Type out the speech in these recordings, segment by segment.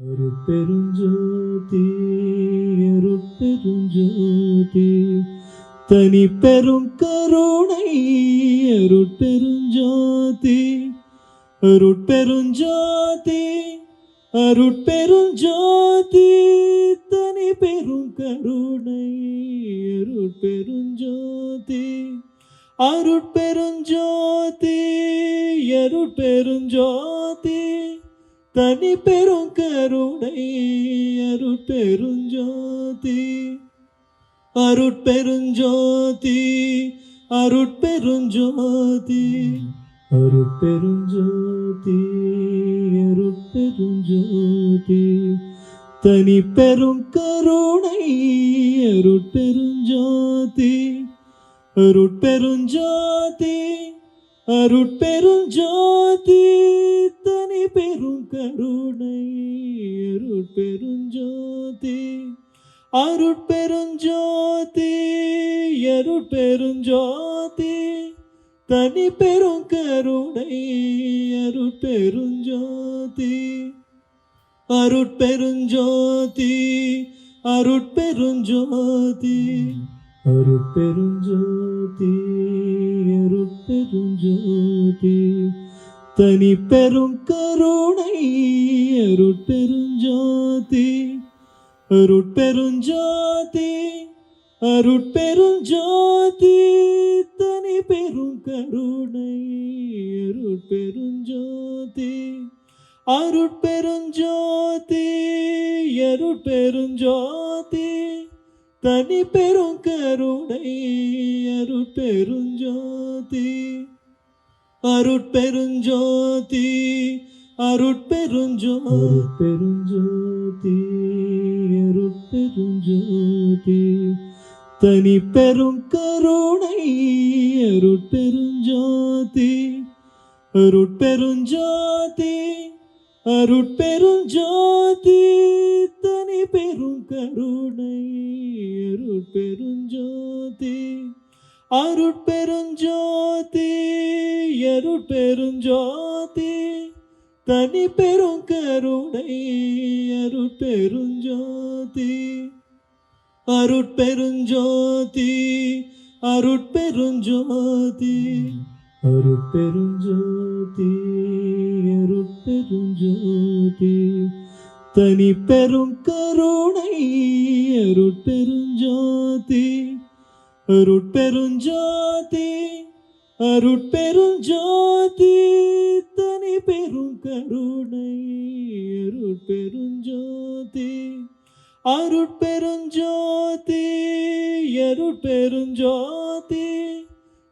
அருட்பெருஞ்சோதி அருட்பெருஞ்சோதி தனி பெரும் கருணை அருட்பெருஞ்சோதி அருட்பெருஞ்சோதி அருட்பெருஞ்சோதி தனி பெரும் கருணை அருட்பெருஞ்சோதி அருட்பெருஞ்சோதி அருட்பெருஞ்சோதி தனி பெரும் கருணை அருட்பெருஞ்சோதி அருட்பெருஞ்சோதி அருட்பெருஞ்சோதி அருட்பெருஞ்சோதி அருட்பெருஞ்சோதி தனி பெரும் கருணை அருட்பெருஞ்சோதி அருட்பெருஞ்சோதி அருட்பெருஞ்சோதி தனி பெரும் கருணை அருட்பெருஞ்சோதி அருட்பெருஞ்சோதி அருட்பெருஞ்சோதி தனி பெரும் கருணை அருட்பெருஞ்சோதி அருட்பெருஞ்சோதி அருட்பெருஞ்சோதி அருட்பெருஞ்சோதி அருட்பெருஞ்சோதி தனி பெரும் கருணை அருட்பெருஞ்சோதி அருட்பெருஞ்சோதி அருட்பெருஞ்சோதி தனி பெரும் கருணை அருட்பெருஞ்சோதி அருட்பெருஞ்சோதி அருட்பெருஞ்சோதி தனி பெரும் கருணை அருட்பெருஞ்சோதி அருட்பெருஞ்சோதி அருட்பெருஞ்சோதி அருட்பெருஞ்சோதி தனி பெரும் கருணை அருட்பெருஞ்சோதி அருட்பெருஞ்சோதி அருட்பெருஞ்சோதி தனி பெரும் கருணை அருட்பெருஞ்சோதி அருட்பெருஞ்சோதி அருட்பெருஞ்சோதி தனி பெரும் கருணை அருட்பெருஞ்சோதி அருட்பெருஞ்சோதி அருட்பெருஞ்சோதி அருட்பெருஞ்சோதி அருட்பெருஞ்சோதி தனி பெரும் கருணை அருட்பெருஞ்சோதி அருட்பெருஞ்சோதி அருட்பெருஞ்சோதி தனி பெரும் கருணை அருட்பெருஞ்சோதி அருட்பெருஞ்சோதி அருட்பெருஞ்சோதி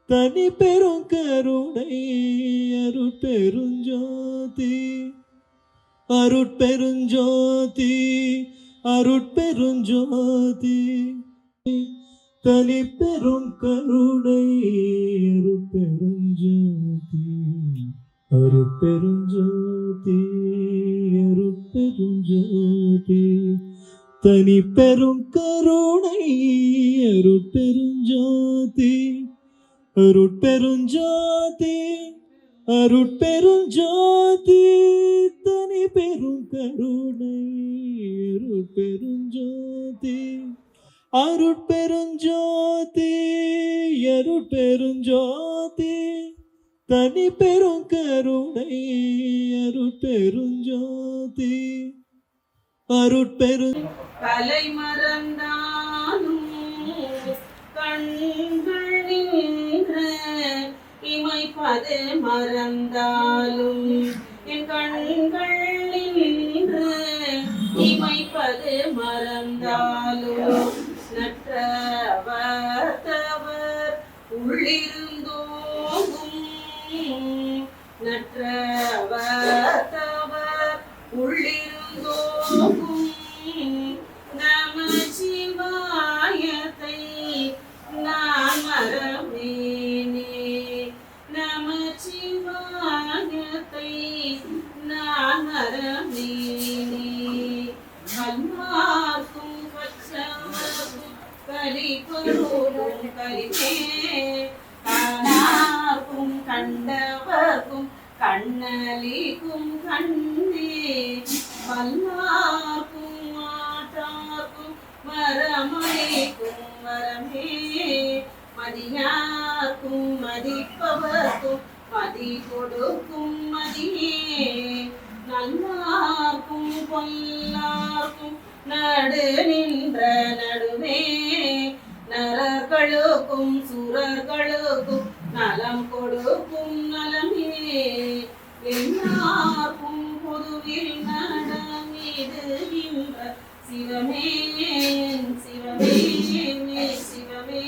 தனி பெரும் கருணை அருட்பெருஞ்சோதி அருட்பெருஞ்சோதி அருட்பெருஞ்சோதி தனி பெரும் கருணை அருட்பெருஞ்சோதி அருட்பெருஞ்சோதி அருட்பெருஞ்சோதி தனி பெரும் கருணை அருட்பெருஞ்சோதி அருட்பெருஞ்சோதி அருட்பெருஞ்சோதி தனி பெரும் கருணை அருட்பெருஞ்சோதி அருட்பெருஞ்சோதி அருட்பெருஞ்சோதி தனி பெரும் கருணை அருட்பெருஞ்சோதி அருட்பெரும் கலை மறந்தாலும் கண்கள் நின்ற இமைப்பது மறந்தாலும் என் கண்கள் நின்ற இமைப்பது மறந்தாலும் நற்றவர் தவர் உள்ளிருந்தோங்கும் நற்றவர் தவர் உள்ளிருந்தோங்கும் நமச்சிவாயத்தை நான் மறவேனே நமச்சிவாயத்தை நான் மறவேனே கல்மார்க்கும் பச்சவர்க்கும் கரிபொருளும் கரிமே காணார்க்கும் கண்டவர்க்கும் கண்ணலிக்கும் கண்ணே வல்லார்க்கும் மாற்றார்க்கும் வரமளிக்கும் வரமே மதியார்க்கும் மதிப்பவர்க்கும் மதி கொடுக்கும் மதியே நல்லார்க்கும் பொல்லார்க்கும் நடு நின்ற நடுவே நரர்களுக்கும் சுரர்களுக்கும் நலம் கொடுக்கும் நலமே எல்லாருக்கும் பொதுவில் நடமிடுகின்ற சிவமே சிவமே சிவமே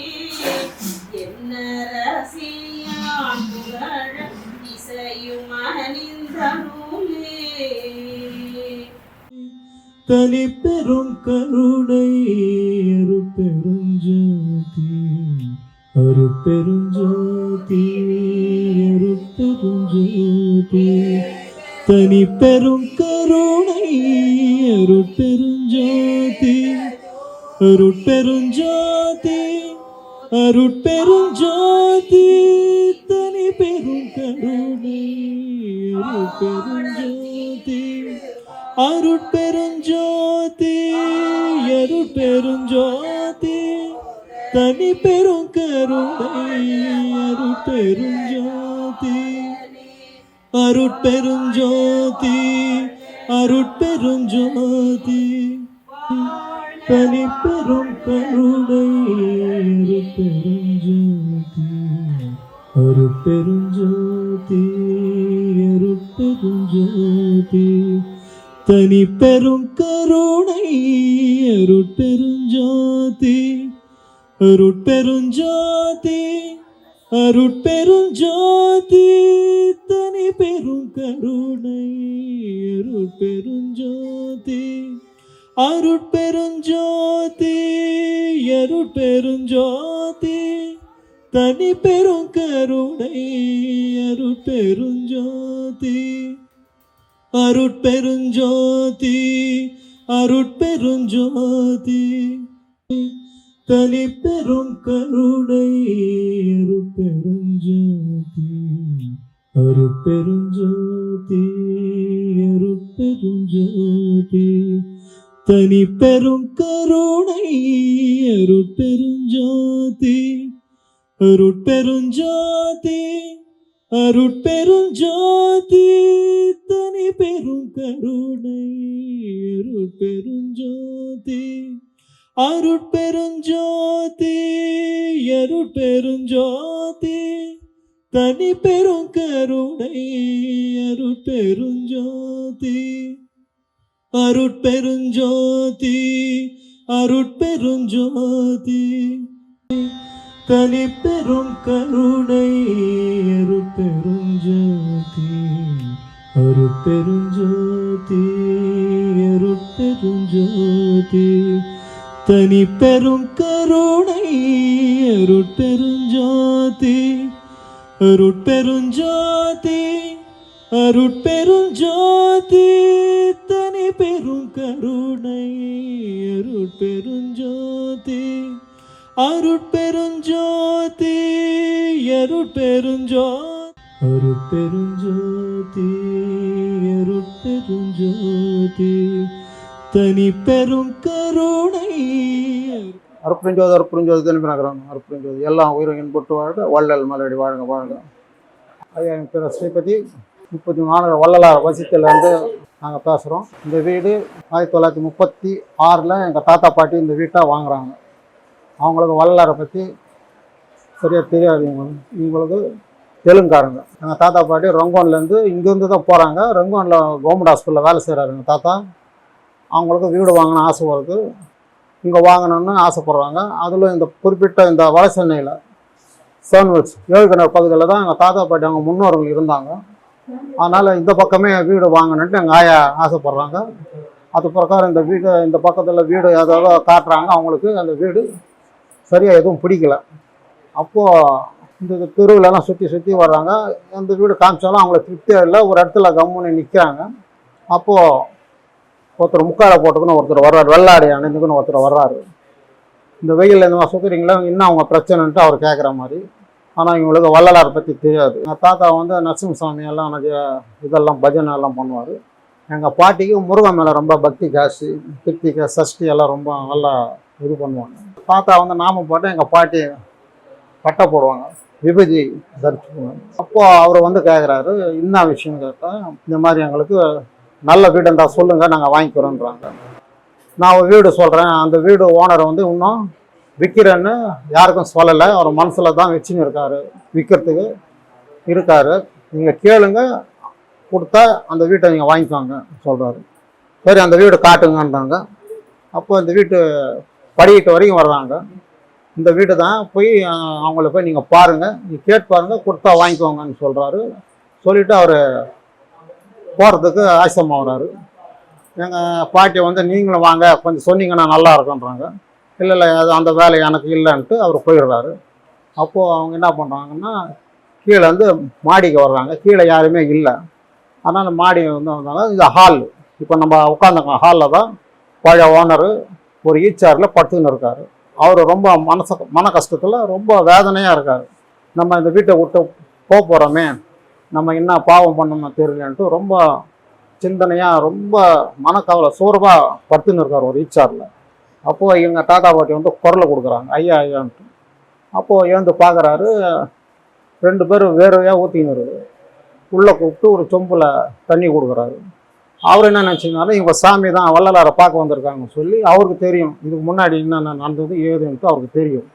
என்ன ரசியான் புகழ இசையும் அணிந்தருளே தனி பெரும் கருணை அருட்பெருஞ்சோதி அருட்பெருஞ்சோதி அருட்பெருஞ்சோதி தனி பெரும் கருணை அருட்பெருஞ்சோதி அருட்பெருஞ்சோதி அருட்பெருஞ்சோதி தனி பெரும் கருணை அருட்பெருஞ்சோதி அருட்பெருஞ்சோதி அருட்பெருஞ்சோதி தனி பெரும் கருணை அருட்பெருஞ்சோதி அருட்பெருஞ்சோதி அருட்பெருஞ்சோதி தனி பெரும் கருணை அருட்பெருஞ்சோதி அருட்பெருஞ்சோதி தனி பெரும் கருணை அருட்பெருஞ்சோதி அருட்பெருஞ்சோதி அருட்பெருஞ்சோதி தனி பெரும் கருணை அருட்பெருஞ்சோதி அருட்பெருஞ்சோதி அருட்பெருஞ்சோதி தனி பெரும் கருணை அருட்பெருஞ்சோதி அருட்பெருஞ்சோதி அருட்பெருஞ்சோதி தனி பெரும் கருணை அருட்பெருஞ்சோதி அருட்பெருஞ்சோதி அருட்பெருஞ்சோதி தனி பெரும் கருணை அருட்பெருஞ்சோதி அருட்பெருஞ்சோதி அருட்பெருஞ்சோதி தனி பெரும் கருணை அருட்பெருஞ்சோதி அருட்பெருஞ்சோதி அருட்பெருஞ்சோதி தனி பெரும் கருணை அருட்பெருஞ்சோதி அருட்பெருஞ்சோதி அருட்பெருஞ்சோதி தனி பெரும் கருணை அருட்பெருஞ்சோதி அருட்பெருஞ்சோதி அருட்பெருஞ்சோதி தனி பெரும் கருணை அருட்பெருஞ்சோதி அருட்பெருஞ்சோதி அருட்பெருஞ்சோதி தனி பெரும் கருணை அருட்பெருஞ்சோதி அருட்பெருஞ்சோதி அருட்பெருஞ்சோதி அருட்பெருஞ்சோதி அருட்பெருஞ்சோதி தனி பெரும் கருணை அருட்பெருஞ்சோதி அருட்பெருஞ்சோதி தனி நகரம் அருட்பெருஞ்சோதி எல்லாம் உயிரை இன்புற்று வாழ்க வள்ளல் மலடி வாழ்க வாழ்க. ஐயா என் பேர் ஸ்ரீபதி 34 வள்ளலார் வசித்திலேருந்து நாங்கள் பேசுகிறோம். இந்த வீடு 1936 எங்கள் தாத்தா பாட்டி இந்த வீட்டை வாங்குகிறாங்க. அவங்களுக்கு வள்ளலாரை பற்றி சரியாக தெரியாது. இவங்களுக்கு தெலுங்காரங்க. எங்கள் தாத்தா பாட்டி ரங்கோன்லேருந்து இங்கேருந்து தான் போகிறாங்க. ரங்கோனில் கவர்மெண்ட் ஹாஸ்பிட்டலில் வேலை செய்கிறாரு எங்கள் தாத்தா. அவங்களுக்கு வீடு வாங்கணும் ஆசை வருது, இங்கே வாங்கணும்னு ஆசைப்பட்றாங்க. அதில் இந்த குறிப்பிட்ட இந்த வட சென்னையில் சோன்வெல்ஸ் 7 கிணறு பகுதியில் தான் எங்கள் தாத்தா பாட்டி அவங்க முன்னோர்கள் இருந்தாங்க. அதனால் இந்த பக்கமே வீடு வாங்கணுன்ட்டு எங்கள் ஆயா ஆசைப்பட்றாங்க. அது பிரகாரம் இந்த வீடு இந்த பக்கத்தில் வீடு ஏதாவது காட்டுறாங்க. அவங்களுக்கு அந்த வீடு சரியாக எதுவும் பிடிக்கல. அப்போது இந்த தெருவிலலாம் சுற்றி சுற்றி வர்றாங்க. அந்த வீடு காமிச்சாலும் அவங்களுக்கு திருப்தியாக இல்லை. ஒரு இடத்துல கம்முன்னு நிற்கிறாங்க. அப்போது ஒருத்தர் முக்காலை போட்டுக்குன்னு ஒருத்தர் வர்றாரு, வெள்ளாடி அணிந்துக்குன்னு ஒருத்தர் வர்றாரு. இந்த வெயிலில் இந்த மாதிரி சுற்றுறீங்களா, இன்னும் அவங்க பிரச்சனைன்ட்டு அவர் கேட்குற மாதிரி. ஆனால் இவங்களுக்கு வள்ளலாரை பற்றி தெரியாது. எங்கள் தாத்தா வந்து நரசிம்மசாமி எல்லாம் இதெல்லாம் பஜனை எல்லாம் பண்ணுவார். எங்கள் பாட்டிக்கு முருகன் மேலே ரொம்ப பக்தி ஜாஸ்தி, கிருத்திகை சஷ்டி எல்லாம் ரொம்ப நல்லா இது பண்ணுவாங்க. தாத்தா வந்து நாம போட்டு எங்கள் பாட்டி பட்டை போடுவாங்க, விபூதி தரிச்சுக்குவாங்க. அப்போது அவர் வந்து கேட்குறாரு, என்ன விஷயம் கேட்டால், இந்த மாதிரி எங்களுக்கு நல்ல வீடு இருந்தால் சொல்லுங்கள், நாங்கள் வாங்கிக்கிறோன்றாங்க. நான் ஒரு வீடு சொல்கிறேன், அந்த வீடு ஓனரை வந்து இன்னும் விற்கிறேன்னு யாருக்கும் சொல்லலை, அவர் மனசில் தான் வச்சுன்னு இருக்காரு, விற்கிறதுக்கு இருக்காரு, நீங்கள் கேளுங்க, கொடுத்தா அந்த வீட்டை நீங்கள் வாங்கிக்கோங்க சொல்கிறாரு. சரி அந்த வீடு காட்டுங்கன்றாங்க. அப்போ இந்த வீட்டு படிக்கிட்டு வரைக்கும் வர்றாங்க. இந்த வீடு தான் போய் அவங்கள போய் நீங்கள் பாருங்கள், நீங்கள் கேட்டு பாருங்கள், கொடுத்தா வாங்கிக்கோங்கன்னு சொல்கிறாரு. சொல்லிவிட்டு அவர் போகிறதுக்கு ஆயத்தமாகறாரு. எங்கள் பாட்டியை வந்து நீங்களும் வாங்க, கொஞ்சம் சொன்னீங்கன்னா நல்லா இருக்குன்றாங்க. இல்லை அது அந்த வேலை எனக்கு இல்லைன்ட்டு அவர் போயிடுறாரு. அப்போது அவங்க என்ன பண்ணுறாங்கன்னா, கீழே வந்து மாடிக்கு வர்றாங்க. கீழே யாருமே இல்லை, அதனால் மாடி வந்து வந்தாங்க. இந்த ஹால், இப்போ நம்ம உட்காந்துங்க ஹாலில் தான் பழைய ஓனரு ஒரு ஈச்சாரில் படுத்துன்னு இருக்கார். அவர் ரொம்ப மன கஷ்டத்தில் ரொம்ப வேதனையாக இருக்கார். நம்ம இந்த வீட்டை விட்டு போகிறோமே, நம்ம என்ன பாவம் பண்ணணும்னு தெரியலன்ட்டு ரொம்ப சிந்தனையாக ரொம்ப மனக்கவலை சோர்வாக படுத்துன்னு இருக்கார் ஒரு ஈச்சாரில். அப்போது எங்கள் தாத்தா பாட்டி வந்து குரலை கொடுக்குறாங்க, ஐயா ஐயான்ட்டு. அப்போது எழுந்து பார்க்குறாரு, 2 பேரும் வேர்வையாக ஊற்றின்னு இருக்குது. உள்ளே கூப்பிட்டு ஒரு சொம்பில் தண்ணி கொடுக்குறாரு. அவர் என்ன நினச்சிங்கனாலும் இவங்க சாமி தான் வள்ளலாரை பார்க்க வந்திருக்காங்கன்னு சொல்லி அவருக்கு தெரியும், இதுக்கு முன்னாடி என்னென்ன நடந்தது ஏதுன்ட்டு அவருக்கு தெரியும்.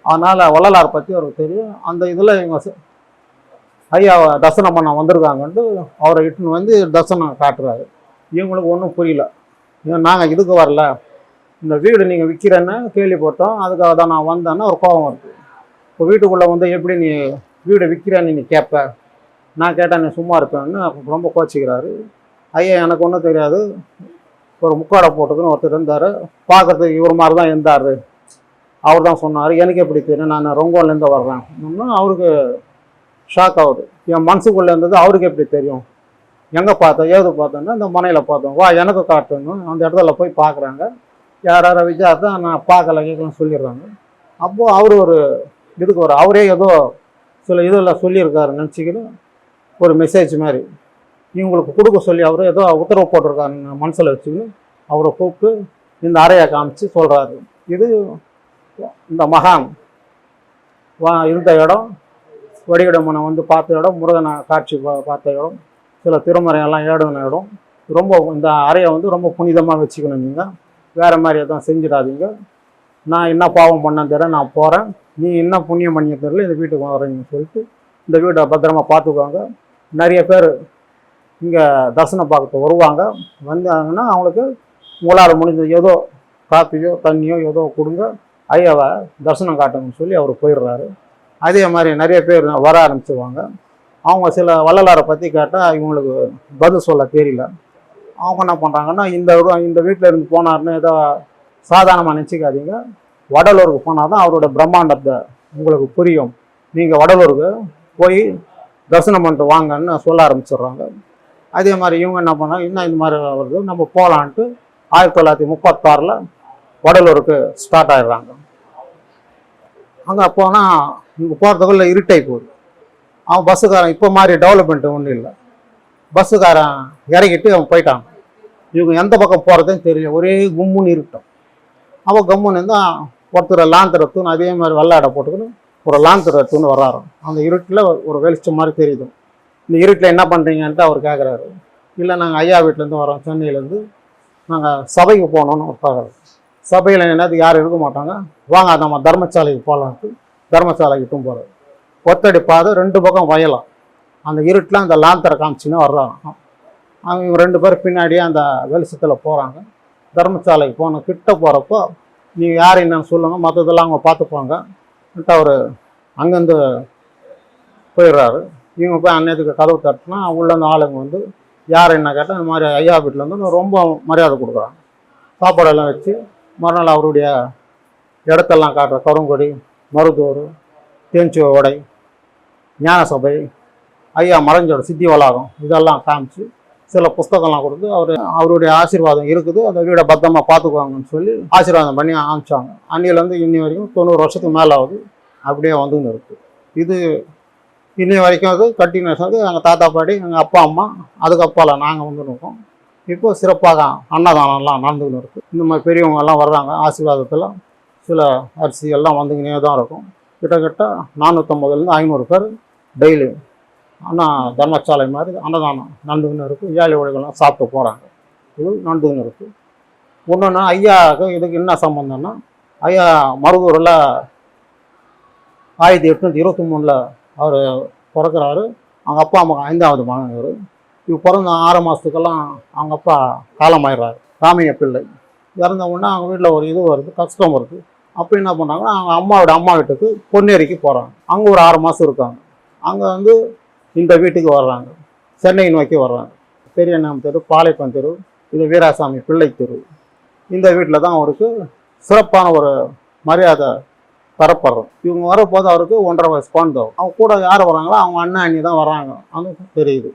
அதனால் வள்ளலாரை பற்றி அவருக்கு தெரியும். அந்த இதில் இவங்க ஐயா தரிசனம் பண்ண வந்திருக்காங்கன்ட்டு அவரை இட்டுன்னு வந்து தரிசனம் காட்டுறாரு. இவங்களுக்கு ஒன்றும் புரியல, நாங்கள் இதுக்கு வரல, இந்த வீடு நீங்கள் விற்கிறேன்னு கேள்விப்பட்டோம், அதுக்காக தான் நான் வந்தேன்னா ஒரு கோபம் இருக்குது. இப்போ வீட்டுக்குள்ளே வந்து எப்படி நீ வீடு விற்கிறேன்னு நீ கேட்ப, நான் கேட்டால் நீ சும்மா இருப்பேன்னு ரொம்ப கோச்சிக்கிறாரு. ஐயா எனக்கு ஒன்றும் தெரியாது, ஒரு முக்காடை போட்டுக்குன்னு ஒருத்தர் இருந்தார், பார்க்குறதுக்கு இவர் மாதிரி தான் இருந்தார், அவர் தான் சொன்னார், எனக்கு எப்படி தெரியும், நான் ரொங்கோன்லேருந்து வர்றேன். அவருக்கு ஷாக் ஆகுது. என் மனசுக்குள்ளே இருந்தது அவருக்கு எப்படி தெரியும், எங்கே பார்த்தோம் ஏது பார்த்தோன்னா இந்த மனையில் பார்த்தோம், வா எனக்கு காட்டணும். அந்த இடத்துல போய் பார்க்குறாங்க, யாரார விசாரித்தா நான் பார்க்கல கேட்கலன்னு சொல்லிடுறாங்க. அப்போது அவர் ஒரு இதுக்கு அவரே ஏதோ சில இதில் சொல்லியிருக்காரு நினச்சிக்கிட்டு ஒரு மெசேஜ் மாதிரி இவங்களுக்கு கொடுக்க சொல்லி அவர் ஏதோ உத்தரவு போட்டிருக்காருன்னு மனசில் வச்சுக்கின்னு அவரை கூப்பிட்டு இந்த அறையை காமிச்சு சொல்கிறாரு, இது இந்த மகான் இருந்த இடம், வடிகடமனை வந்து பார்த்த இடம், முருகனை காட்சி பார்த்த இடம், சில திருமறையெல்லாம் ஏடுன இடம், ரொம்ப இந்த அறையை வந்து ரொம்ப புனிதமாக வச்சுக்கணும், நீங்கள் வேறு மாதிரி எதுவும் செஞ்சிடாதீங்க, நான் என்ன பாவம் பண்ணேன்னு தெரியல, நான் போகிறேன், நீ என்ன புண்ணியம் பண்ணிய தெரியல, இந்த வீட்டுக்கு வரீங்கன்னு சொல்லிட்டு இந்த வீட்டை பத்திரமா பார்த்துக்குவாங்க. நிறைய பேர் இங்கே தரிசனம் பார்க்க வருவாங்க, வந்தாங்கன்னா அவங்களுக்கு உங்களால் முடிஞ்சது ஏதோ காப்பியோ தண்ணியோ ஏதோ கொடுங்க, ஐயாவை தரிசனம் காட்டுங்கன்னு சொல்லி அவர் போயிடுறாரு. அதே மாதிரி நிறைய பேர் வர ஆரம்பிச்சுவாங்க. அவங்க சில வள்ளலாரை பற்றி கேட்டால் இவங்களுக்கு பதில் சொல்ல தெரியல. அவங்க என்ன பண்ணுறாங்கன்னா, இந்த வீட்டில் இருந்து போனார்னு ஏதோ சாதாரணமாக நினச்சிக்காதீங்க, வடலூருக்கு போனால் தான் அவரோட பிரம்மாண்டத்தை உங்களுக்கு புரியும், நீங்கள் வடலூருக்கு போய் தரிசனம் பண்ணிட்டு வாங்கன்னு சொல்ல ஆரம்பிச்சிடுறாங்க. அதே மாதிரி இவங்க என்ன பண்ணாங்க, இன்னும் இந்த மாதிரி வருது நம்ம போகலான்ட்டு 1936 வடலூருக்கு ஸ்டார்ட் ஆகிடுறாங்க. அங்கே போனால் இங்கே போகிறதுக்குள்ள இருட்டை போகுது. அவன் பஸ்ஸுக்காரன் இப்போ மாதிரி டெவலப்மெண்ட்டு ஒன்றும் இல்லை, பஸ்ஸுக்காரன் இறக்கிட்டு அவன் போயிட்டாங்க. இவங்க எந்த பக்கம் போகிறதுன்னு தெரியல, ஒரே கும்முன்னு இருக்கட்டும். அவன் கம்முன்னு இருந்தால் ஒருத்தர் லாந்தரை தூண் அதே மாதிரி வெள்ளாடை போட்டுக்கணும் ஒரு லாந்தரை தூண் வர்றாரு. அந்த இருட்டில் ஒரு வெளிச்சம் மாதிரி தெரியுது. இந்த இருட்டில் என்ன பண்ணுறீங்கன்ட்டு அவர் கேட்குறாரு. இல்லை நாங்கள் ஐயா வீட்டிலேருந்து வரோம், சென்னையிலேருந்து, நாங்கள் சபைக்கு போகணுன்னு ஒரு பார்க்குறோம். சபையில் என்னது யாரும் இருக்க மாட்டாங்க, வாங்க நம்ம தர்மசாலைக்கு போகலான்ட்டு தர்மசாலைக்கிட்டும் போகிறார். ஒத்தடி பாதை 2 பக்கம் வயலாம். அந்த இருட்டில் அந்த லாந்தரை காமிச்சின்னு வர்றாங்க. அவங்க 2 பேர் பின்னாடியே அந்த வெளிச்சத்தில் போகிறாங்க. தர்மசாலைக்கு போன கிட்ட போகிறப்போ நீங்கள் யார் என்னன்னு சொல்லுங்கள், மற்றதெல்லாம் அவங்க பார்த்துப்பாங்கன்ட்டு அவர் அங்கேருந்து போயிடுறாரு. இவங்க போய் அன்னையத்துக்கு கதவு தட்டினா உள்ளேருந்து ஆளுங்க வந்து யார் என்ன கேட்டால் இந்த மாதிரி ஐயா வீட்டிலேருந்து ரொம்ப மரியாதை கொடுக்குறாங்க. சாப்பாடெல்லாம் வச்சு மறுநாள் அவருடைய இடத்தெல்லாம் காட்டுற கருங்கொடி, மருதூர், தேஞ்சி ஓடை, ஞான சபை, ஐயா மறைஞ்சோட சித்தி வளாகம் இதெல்லாம் காமிச்சு சில புஸ்தகம்லாம் கொடுத்து அவருடைய ஆசீர்வாதம் இருக்குது, அந்த வீடை பத்திரமா பார்த்துக்குவாங்கன்னு சொல்லி ஆசீர்வாதம் பண்ணி ஆரம்பிச்சாங்க. அன்னிலேருந்து இன்னி வரைக்கும் 90 வருஷத்துக்கு மேலே ஆகுது, அப்படியே வந்துன்னு இருக்குது. இது இன்னி வரைக்கும் அது கண்டினியூஸ் ஆகுது. எங்கள் தாத்தா பாட்டி, எங்கள் அப்பா அம்மா, அதுக்கு அப்பால நாங்கள் வந்துருக்கோம். இப்போ சிறப்பாக அன்னதானம்லாம் நடந்துக்கின்னு இருக்குது. இந்த மாதிரி பெரியவங்க எல்லாம் வர்றாங்க. ஆசீர்வாதத்தில் சில அரிசி எல்லாம் வந்துக்கினே தான் இருக்கும். கிட்டத்தட்ட 450லேருந்து 500 பேர் டெய்லி தர்மசாலை மாதிரி அன்னதானம் நடந்துக்கின்னு இருக்குது. ஏழை உடைகள்லாம் சாப்பிட்டு போகிறாங்க. இது நடந்துக்கின்னு இருக்குது. ஒன்றுன்னா ஐயாவுக்கு இதுக்கு என்ன சம்பந்தம்னா, ஐயா மருதூரில் 1823 அவர் பிறக்கிறாரு. அவங்க அப்பா அம்மா 5வது மகன் இவர். இவர் பிறந்த 6 மாதத்துக்கெல்லாம் அவங்க அப்பா காலமாயிடுறாரு. ராமைய பிள்ளை இறந்த உடனே அவங்க வீட்டில் ஒரு இது வருது, கஷ்டம் வருது. அப்போ என்ன பண்ணாங்கன்னா, அவங்க அம்மா வீட்டுக்கு பொன்னேரிக்கு போகிறாங்க. அங்கே ஒரு 6 மாதம் இருக்காங்க. அங்கே வந்து இந்த வீட்டுக்கு வர்றாங்க, சென்னை நோக்கி வர்றாங்க. பெரியண்ணம் தெரு, பாளையம் தெரு, இது வீராசாமி பிள்ளை தெரு. இந்த வீட்டில் தான் அவருக்கு சிறப்பான ஒரு மரியாதை தரப்படுறோம். இவங்க வரப்போது அவருக்கு 1.5 வயசு குழந்தை. அவங்க கூட யார் வராங்களோ அவங்க அண்ணன் அண்ணி தான் வராங்க. அது தெரியுது.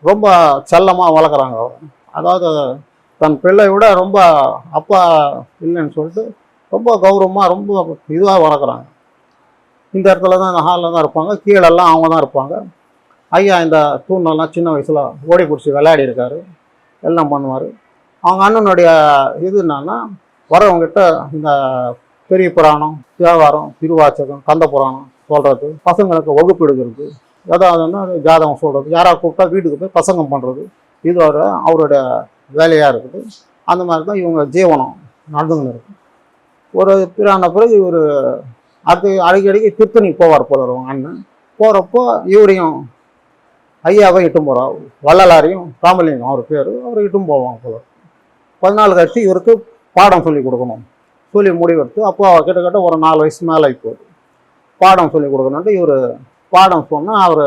ரொம்ப செல்லமாக வளர்க்குறாங்க அவர். அதாவது தன் பிள்ளை விட ரொம்ப அப்பா இல்லைன்னு சொல்லிட்டு ரொம்ப கௌரவமாக ரொம்ப இதுவாக வளர்க்குறாங்க. இந்த இடத்துல தான், இந்த ஹாலில் தான் இருப்பாங்க. கீழெல்லாம் அவங்க தான் இருப்பாங்க. ஐயா இந்த தூணெல்லாம் சின்ன வயசில் ஓடி பிடிச்சி விளையாடி இருக்காரு, எல்லாம் பண்ணுவார். அவங்க அண்ணனுடைய இது என்னன்னா, வரவங்ககிட்ட இந்த பெரிய புராணம், தேவாரம், திருவாச்சகம், கந்த புராணம் சொல்கிறது, பசங்களுக்கு வகுப்பு எடுக்கிறது, ஏதாவதுன்னா ஜாதகம் சொல்கிறது, யாராவது கூப்பிட்டா வீட்டுக்கு போய் பசங்கம் பண்ணுறது, இது அவரோட வேலையாக இருக்குது. அந்த மாதிரி தான் இவங்க ஜீவனம் நடந்துன்னு இருக்குது. ஒரு பிறான பிறகு இவர் அடிக்கடிக்கு திருத்தணிக்கு போவார் போல அவங்க அண்ணன். போகிறப்போ இவரையும் ஐயாவை இட்டும் போகிறார். வள்ளலாரையும் ராமலிங்கம் அவர் பேர், அவர் இட்டும் போவாங்க போல. 14 கழிச்சு இவருக்கு பாடம் சொல்லி கொடுக்கணும் சொல்லி முடிவெடுத்து, அப்போ கிட்டத்தட்ட ஒரு 4 வயசு மேலே போகுது. பாடம் சொல்லி கொடுக்கணுன்ட்டு இவர் பாடம் சொன்னால் அவர்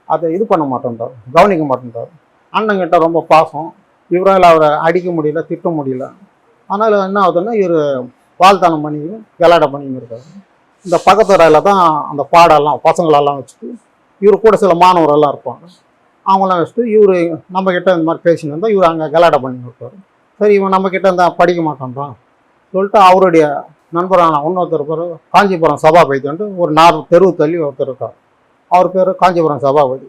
அதை இது பண்ண மாட்டேன்றார், கவனிக்க மாட்டேன்றார். அண்ணங்கிட்ட ரொம்ப பாசம். இவரால் அவரை அடிக்க முடியல, திட்ட முடியல. அதனால் என்ன ஆகுதுன்னா, இவர் வாழ்த்தனம் பண்ணி விளையாட பண்ணின்னு இருக்காரு. இந்த பக்கத்து ரயிலில் தான் அந்த பாடெல்லாம் பசங்களெல்லாம் வச்சுட்டு, இவர் கூட சில மாணவரெல்லாம் இருப்பாங்க. அவங்களாம் வச்சுட்டு இவர் நம்மக்கிட்ட இந்த மாதிரி பேசின்னு இருந்தால் இவர் அங்கே கலாட்டை பண்ணி இருப்பார். சரி, இவன் நம்மக்கிட்ட இருந்தால் படிக்க மாட்டேன்றான் சொல்லிட்டு அவருடைய நண்பரான இன்னொருத்தர் பேர் காஞ்சிபுரம் சபாபதின்ட்டு ஒரு 4 தெருவு தள்ளி ஒருத்தர் இருக்கார். அவர் பேர் காஞ்சிபுரம் சபாபதி.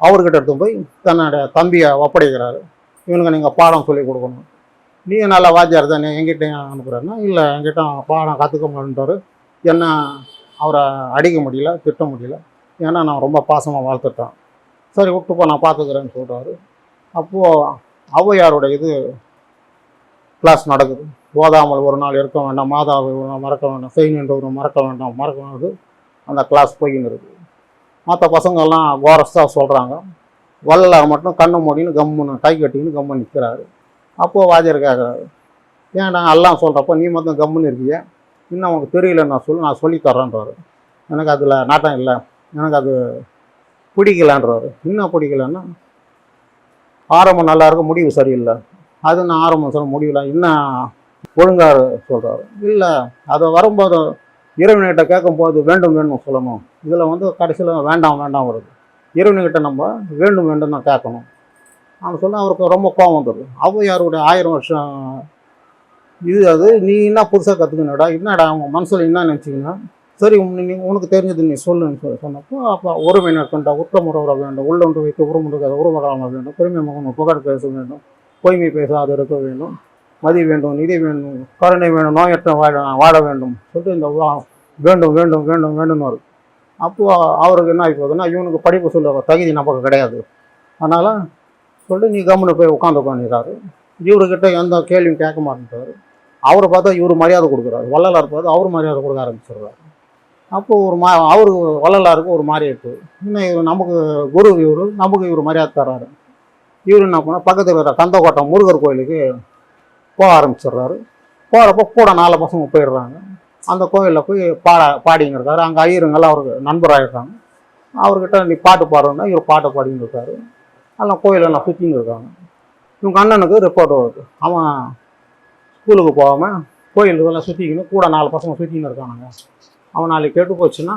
அவர்கிட்ட எடுத்து போய் தன்னுடைய தம்பியை ஒப்படைக்கிறாரு. இவனுக்கு நீங்கள் பாடம் சொல்லி கொடுக்கணும். நீங்கள் நல்லா வாத்தியார் தானே, எங்கிட்ட அனுப்புகிறாருன்னா, இல்லை என்கிட்ட பாடம் கற்றுக்க மாட்டேன்ட்டார். என்ன அவரை அடிக்க முடியல, திட்ட முடியல, ஏன்னா நான் ரொம்ப பாசமாக வளர்த்துட்டேன். சரி விட்டுப்போ, நான் பார்த்துக்கிறேன்னு சொல்கிறாரு. அப்போது ஔவையாரோட இது கிளாஸ் நடக்குது. ஓதாமல் ஒரு நாள் இருக்க வேண்டாம், மாதாவை ஒரு நாள் மறக்க வேண்டாம், செய்கின்ற மறக்க வேண்டாம், மறக்க வேண்டாம். அந்த கிளாஸ் போயின்னு இருக்குது. மற்ற பசங்கள்லாம் கோரஸாக சொல்கிறாங்க. வள்ளலார் மட்டும் கண்ணு மூடின்னு கம்முன்னு கை கட்டின்னு கம்முன்னு நிற்கிறாரு. அப்போது வாத்தியார் கேட்குறாரு, ஏன் நான் எல்லாம் சொல்கிறப்போ நீ மட்டும் கம்முன்னு இருக்கிய, இன்னும் அவனுக்கு தெரியல, நான் சொல்லித்தரேன்றாரு. எனக்கு அதில் நாட்டம் இல்லை, எனக்கு அது பிடிக்கலான்றாரு. இன்னும் பிடிக்கலன்னா, ஆரம்பம் நல்லா இருக்கும், முடிவு சரியில்லை. அது நான் ஆரம்பம் சொல்ல முடியல, இன்னும் ஒழுங்காக சொல்கிறாரு. இல்லை, அதை வரும்போது இறைவன்கிட்ட கேட்கும்போது வேண்டும் வேண்டும் சொல்லணும். இதில் வந்து கடைசியில் வேண்டாம் வேண்டாம் வருது. இறைவன்கிட்ட நம்ம வேண்டும் வேண்டும் தான் கேட்கணும். அவன் சொன்னால் அவருக்கு ரொம்ப கோபம் வந்துடுது. ஔவையாருடைய 1000 வருஷம் இது அது நீ என்ன புதுசாக கற்றுக்கணுடா, என்னடா அவங்க மனசில் என்ன நினச்சிங்கன்னா, சரி உனக்கு தெரிஞ்சது நீ சொல்லுன்னு சொன்னப்போ, அப்போ ஒருமை நட்பண்டா, உற்றமுறை வேண்டும், உள்ளொன்று வைத்து உருமுறை உருவகாலம் வேண்டும், பெருமை மகன் புகழ் பேச வேண்டும், பொய்மை பேசாது இருக்க வேண்டும், மதி வேண்டும், நிதி வேண்டும், கருணை வேண்டும், நோயற்ற வாழ வேண்டும் சொல்லிட்டு இந்த வேண்டும் வேண்டும் வேண்டும் வேண்டும்னு வரும். அப்போது அவருக்கு என்ன ஆகி போகுதுன்னா, இவனுக்கு படிப்பு சொல்ல தகுதி நமக்கு கிடையாது. அதனால் சொல்லிட்டு நீ கம்முன்னு போய் உட்காந்துக்கிறாரு. இவர்கிட்ட எந்த கேள்வியும் கேட்க மாட்டேன்றாரு. அவரை பார்த்தா இவர் மரியாதை கொடுக்குறாரு, வள்ளலார் பார்த்து அவர் மரியாதை கொடுக்க ஆரம்பிச்சிடுறாரு. அப்போது அவருக்கு வள்ளலாருக்கு ஒரு மாதிரி இருக்குது. இன்னும் இவர் நமக்கு குரு, நமக்கு இவர் மரியாதை தர்றாரு. இவர் என்ன பண்ணால் பக்கத்தில் இருக்கிற கந்தக்கோட்டை முருகர் கோயிலுக்கு போக ஆரம்பிச்சிடுறாரு. போகிறப்போ கூட 4 பசங்க போயிடுறாங்க. அந்த கோயிலில் போய் பாடிங்க இருக்காரு. அங்கே ஐயருங்கெல்லாம் அவருக்கு நண்பராகிடுறாங்க. அவர்கிட்ட நீ பாட்டு பாடுறோன்னா இவர் பாட்டை பாடின்னு இருக்காரு. அதெல்லாம் கோயிலெல்லாம் சுற்றின்னு இருக்காங்க. இவங்க அண்ணனுக்கு ரிப்போர்ட் வருது, அவன் ஸ்கூலுக்கு போகாமல் கோயிலுக்கெல்லாம் சுற்றிக்கின்னு கூட 4 பசங்க சுற்றின்னு இருக்கானுங்க. அவன் நாளைக்கு கெட்டு போச்சுன்னா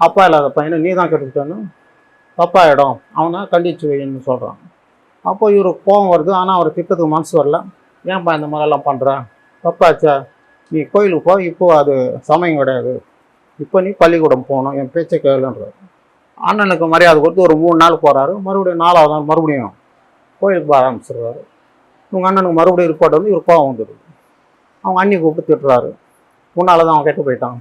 அப்பா இல்லாத பையனை நீ தான் கெட்டுக்கிட்டேன்னு தப்பாயிடும், அவனை கண்டிச்சு வைன்னு சொல்கிறான். அப்போ இவருக்கு கோபம் வருது. ஆனால் அவர் திட்டத்துக்கு மனசு வரல. ஏன்ப்பா இந்த மாதிரிலாம் பண்ணுறேன், தப்பாச்சா, நீ கோயிலுக்கு போ, இப்போ அது சமயம் கிடையாது, இப்போ நீ பள்ளிக்கூடம் போகணும், என் பேச்சை கேளுன்றார். அண்ணனுக்கு மரியாதை கொடுத்து ஒரு 3 நாள் போகிறாரு. மறுபடியும் 4வது நாள் மறுபடியும் கோயிலுக்கு போக ஆரம்பிச்சிடுறாரு. இவங்க அண்ணனுக்கு மறுபடியும் ரிப்போர்ட் வந்து இவர் கோவம் வந்துடுது. அவங்க அண்ணி கூப்பிட்டு திட்டுறாரு, உன்னால தான் அவன் கெட்டு போயிட்டான்,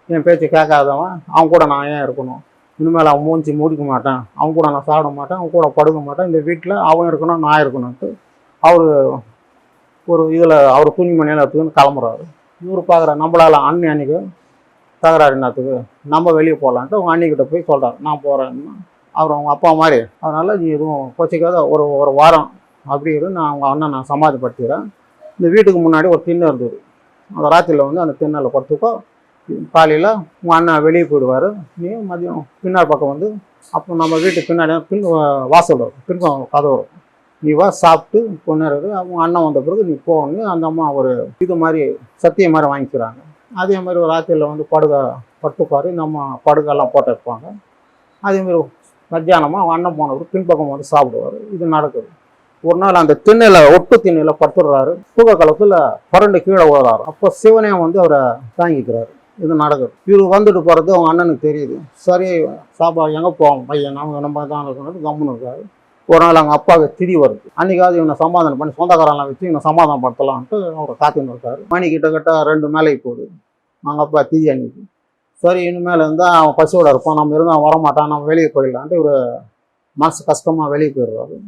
என் பேச்சு கேட்காதவன், அவன் கூட நான் ஏன் இருக்கணும், இனிமேல் அவன் மூஞ்சி மூடிக்க மாட்டேன், அவன் கூட நான் சாப்பிட மாட்டேன், அவன் கூட படுக்க மாட்டேன், இந்த வீட்டில் அவன் இருக்கணும் நான் இருக்கணும்ட்டு அவர் ஒரு இதில் அவர் துணிமணியில் எடுத்துன்னு கிளம்புறாரு. இவர் பார்க்குற நம்மளால் அன்னைக்கு தகராறு என்னத்துக்கு, நம்ம வெளியே போகலான்ட்டு அவங்க அண்ணிக்கிட்ட போய் சொல்கிறார், நான் போகிறேன்னா அவர் அவங்க அப்பா மாதிரி, அதனால் நீ எதுவும் கோச்சிக்காத, ஒரு வாரம் அப்படி இரு, நான் அவங்க அண்ணன் நான் சமாதிப்படுத்திக்கிறேன். இந்த வீட்டுக்கு முன்னாடி ஒரு திண்ணை இருந்தது, அந்த ராத்திரியில் வந்து அந்த திண்ணையில் படுத்துக்கோ, காலையில் உங்கள் அண்ணன் வெளியே போயிடுவார், நீ மதியம் பின்னாடி பக்கம் வந்து அப்போ நம்ம வீட்டுக்கு பின்னாடி வாசல் வரும், பின்பக்கம் கதவு வரும், நீ வா சாப்பிட்டு பொண்ணு அவங்க அண்ணன் வந்த பிறகு நீ போகணும். அந்த அம்மா ஒரு இது மாதிரி சத்தியம் மாதிரி வாங்கிக்கிறாங்க. அதே மாதிரி ஒரு ராத்திரியில் வந்து படுத்துப்பார், இந்த அம்மா படுக்கைலாம் போட்டு வைப்பாங்க. அதேமாதிரி மத்தியானமாக அவன் அண்ணன் போனவர் பின்பக்கம் வந்து சாப்பிடுவார். இது நடக்குது. ஒரு நாள் அந்த ஒட்டு திண்ணையில் படுத்துடுறாரு, தூக்க காலத்தில் பரண்டு கீழே ஓடுறாரு. அப்போ சிவனே வந்து அவரை தாங்கிக்கிறாரு. இது நடக்குது. இவர் வந்துட்டு போகிறது அவங்க அண்ணனுக்கு தெரியுது. சரி சாப்பாடு எங்கே போவோம் பையன், நம்ம தான் இருக்கணும் கம்முன்னு இருக்காரு. ஒரு நாள் அவங்க அப்பாவுக்கு திதி வருது, அன்றைக்காவது இவனை சமாதானம் பண்ணி சொந்தக்காரெல்லாம் வச்சு இவனை சமாதானப்படுத்தலான்ட்டு அவரை காத்துன்னு இருக்காரு. மணி கிட்ட 2 மேலே போகுது அவங்க அப்பா திதி அன்னைக்கு. சரி இனிமேல் இருந்தால் அவன் பசியோட இருப்பான், நம்ம இருந்தால் அவன் வரமாட்டான், நம்ம வெளியே போயிடலான்ட்டு இவர் மனசு கஷ்டமாக வெளியே போயிடுறாரு.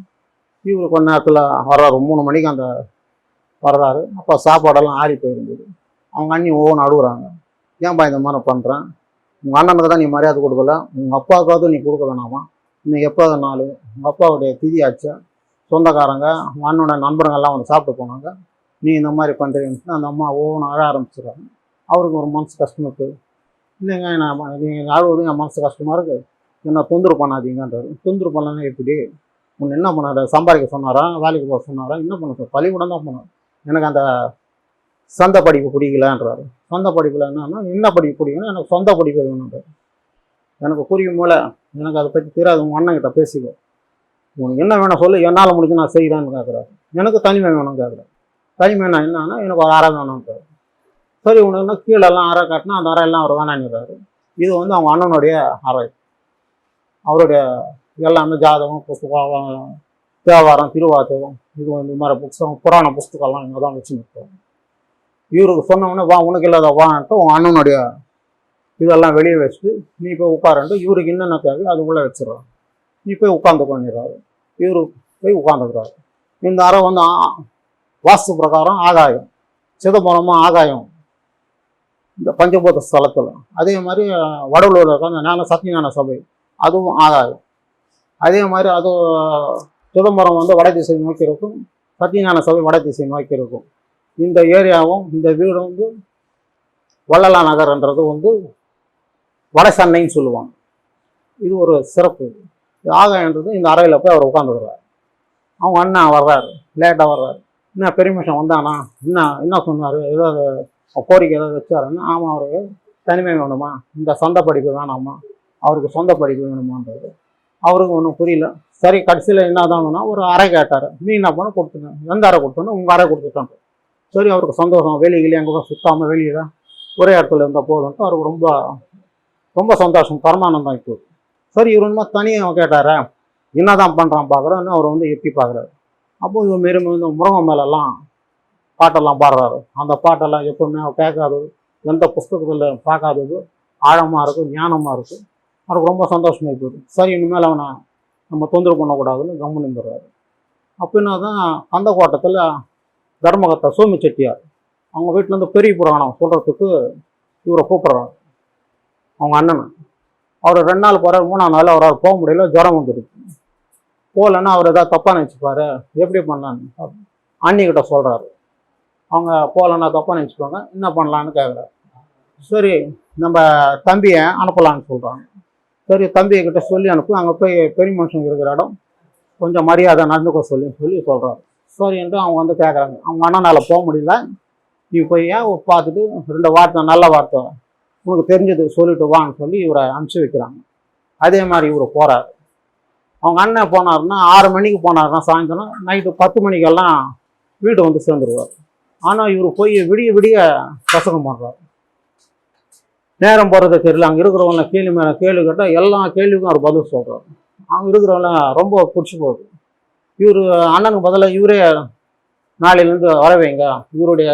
இவர் கொஞ்ச நேரத்தில் வர்றாரு, 3 மணிக்கு அந்த வர்றாரு. அப்போ சாப்பாடெல்லாம் ஆறி போயிருந்தது. அவங்க அண்ணி ஒவ்வொன்று அழுகுறாங்க, ஏன்பா இந்த மாதிரி பண்ணுறேன், உங்கள் அண்ணனுக்கு தான் நீ மரியாதை கொடுக்கல, உங்கள் அப்பாவுக்காவது நீ கொடுக்க வேணாமா, இன்னைக்கு எப்போது நாள் உங்கள் அப்பாவுடைய திதி ஆச்சா, சொந்தக்காரங்க உங்கள் அண்ணனோட நண்பர்கள்லாம் வந்து சாப்பிட்டு போனாங்க, நீ இந்த மாதிரி பண்ணுறீங்கன்னு அந்த அம்மா ஒவ்வொன்று அழ ஆரம்பிச்சிடுறாங்க. அவருக்கு ஒரு மனசு கஷ்டமாக இருக்குது. இல்லைங்க நீங்கள் அழுவது என் மனசு கஷ்டமாக இருக்குது, என்ன தொந்தரவு பண்ணாதீங்கன்றாரு. தொந்தரவு பண்ணலன்னா எப்படி, உன்னை என்ன பண்ணாரு, சம்பாதிக்க சொன்னாரா, வேலைக்கு போக சொன்னாரா, என்ன பண்ண சார், பள்ளிக்கூடம் தான் போனார், எனக்கு அந்த சொந்த படிப்பு பிடிக்கலன்றாரு. சொந்த படிப்பில் என்னன்னா என்ன படிப்பு பிடிக்கணும், எனக்கு சொந்த படிப்பு வேணுன்றாரு. எனக்கு புரியும் போல, எனக்கு அதை பற்றி தெரியாது, உங்கள் அண்ணன்கிட்ட பேசிக்கோ, உனக்கு என்ன வேணும் சொல்லு, என்னால் முடிஞ்சு நான் செய்கிறேன்னு கேட்குறாரு. எனக்கு தனிமை வேணும்னு கேட்குறாரு. தனிமைனா என்னன்னா எனக்கு ஒரு அறை வேணும்ன்றாரு. சரி உனக்கு என்ன கீழெல்லாம் அறை காட்டினா அந்த அறையெல்லாம் அவர் வேணாங்கிறாரு. இது வந்து அவங்க அண்ணனுடைய அறை, அவருடைய எல்லாமே ஜாதகம் புஸ்தகம் தேவாரம் திருவாத்தகம் இது வந்து மாதிரி புஸ்தகம் புராண புஸ்தகம்லாம் இங்கே தான் வச்சு நிற்போம். இவருக்கு சொன்னோன்னே வா உனக்கு இல்லாத வான்ட்டு உன் அண்ணனுடைய இதெல்லாம் வெளியே வச்சுட்டு நீ போய் உட்காரன்ட்டு இவருக்கு என்னென்ன தேவை அது உள்ளே வச்சிடறாரு. நீ போய் உட்காந்துக்கொண்டிடுறாரு. இவரு போய் உட்காந்துக்கிறாரு. இந்த அறை வந்து வாஸ்து பிரகாரம் ஆகாயம், சிதம்பரமாக ஆகாயம் இந்த பஞ்சபூத ஸ்தலத்தில். அதே மாதிரி வடலூரில் இருக்க அந்த ஞான சத்தியஞான சபை அதுவும் ஆகாயம். அதே மாதிரி அது சிதம்பரம் வந்து வட திசை நோக்கி இருக்கும், சத்தியஞான சபை வட திசை நோக்கி இருக்கும். இந்த ஏரியாவும் இந்த வீடு வந்து வள்ளலா நகர்ன்றது வந்து வட சென்னைன்னு சொல்லுவாங்க. இது ஒரு சிறப்பு. ஆகாயன்றது இந்த அறையில் போய் அவர் உட்காந்துக்கிறார். அவங்க அண்ணன் வர்றாரு, லேட்டாக வர்றாரு. என்ன பெரிய மனுஷன் வந்தானா, என்ன சொன்னார், ஏதாவது கோரிக்கை ஏதாவது வச்சாருன்னா, ஆமாம் அவருக்கு தனிமை வேணுமா, இந்த சொந்த படிப்பு வேணாமா, அவருக்கு சொந்த படிப்பு வேணுமான்றது அவருக்கு ஒன்றும் புரியல. சரி கடைசியில் என்ன தாங்கன்னா ஒரு அறை கேட்டார். நீ என்ன பண்ண கொடுத்துட்டேன், எந்த அறை கொடுத்தோன்னா உங்கள் அறை கொடுத்துட்டான். சரி அவருக்கு சந்தோஷம், வெளியே எங்கே போய் சுத்தாமல் வெளியே தான் ஒரே இடத்துல இருந்தால் போதும்ட்டு அவருக்கு ரொம்ப ரொம்ப சந்தோஷம், பரமானந்தம் இப்போ. சரி இவர் என்ன தனியாக கேட்டார், என்ன தான் பண்ணுறான் பார்க்குறேன்னு அவர் வந்து எட்டி பார்க்குறாரு. அப்போ இவர் மாரி வந்து முருகன் மேலெல்லாம் பாட்டெல்லாம் பாடுறாரு. அந்த பாட்டெல்லாம் எப்பவுமே அவர் கேட்காதது, எந்த புஸ்தகத்தில் பார்க்காதது, ஆழமாக இருக்குது, ஞானமாக இருக்குது. அவருக்கு ரொம்ப சந்தோஷமாக போகுது. சரி இனிமேல் அவனை நம்ம தொந்தரவு பண்ணக்கூடாதுன்னு கம்முன்னு இருந்துடுறாரு. அப்படின்னா தான் அந்த கோட்டத்தில் தர்மகர்த்தா சோமி செட்டியார் அவங்க வீட்டிலேருந்து பெரிய புராணம் சொல்கிறதுக்கு இவரை கூப்பிட்றாரு அவங்க அண்ணனை. அவர் 2 நாள் போகிறார், 3ஆம் நாள் அவரால் போக முடியல, ஜுரம் வந்துடுது. போகலன்னா அவர் எதாவது தப்பாக நினச்சிப்பாரு, எப்படி பண்ணலான்னு அண்ணிக்கிட்ட சொல்கிறாரு. அவங்க போகலன்னா தப்பாக நினச்சிப்பாங்க, என்ன பண்ணலான்னு கேட்குறாரு. சரி நம்ம தம்பியை அனுப்பலான்னு சொல்கிறாங்க. சரி தம்பிக்கிட்ட சொல்லி அனுப்பு, அங்கே போய் பெரிய மனுஷங்க இருக்கிற இடம் கொஞ்சம் மரியாதை நடந்துக்க சொல்லி சொல்கிறாரு. சரின்ட்டு அவங்க வந்து கேட்குறாங்க. அவங்க அண்ணனால் போக முடியல, நீ போய் பார்த்துட்டு 2 வார்த்தை நல்ல வார்த்தை உனக்கு தெரிஞ்சது சொல்லிட்டு வான்னு சொல்லி இவரை அனுப்பிச்சி வைக்கிறாங்க. அதே மாதிரி இவர் போகிறார். அவங்க அண்ணன் போனாருன்னா 6 மணிக்கு போனாருன்னா சாயந்தரம் நைட்டு 10 மணிக்கெல்லாம் வீடு வந்து சேர்ந்துருவார். ஆனால் இவர் போய் விடிய பிரசங்கம் பண்ணுறாரு. நேரம் போகிறது தெரியல. அங்கே இருக்கிறவங்க கேள்வி மேலே கேள்வி கேட்டால் எல்லா கேள்விக்கும் அவர் பதில் சொல்கிறார். அவங்க இருக்கிறவங்க ரொம்ப பிடிச்சி போகுது. இவர் அண்ணனுக்கு பதிலாக இவரே நாளையிலேருந்து வர வைங்க, இவருடைய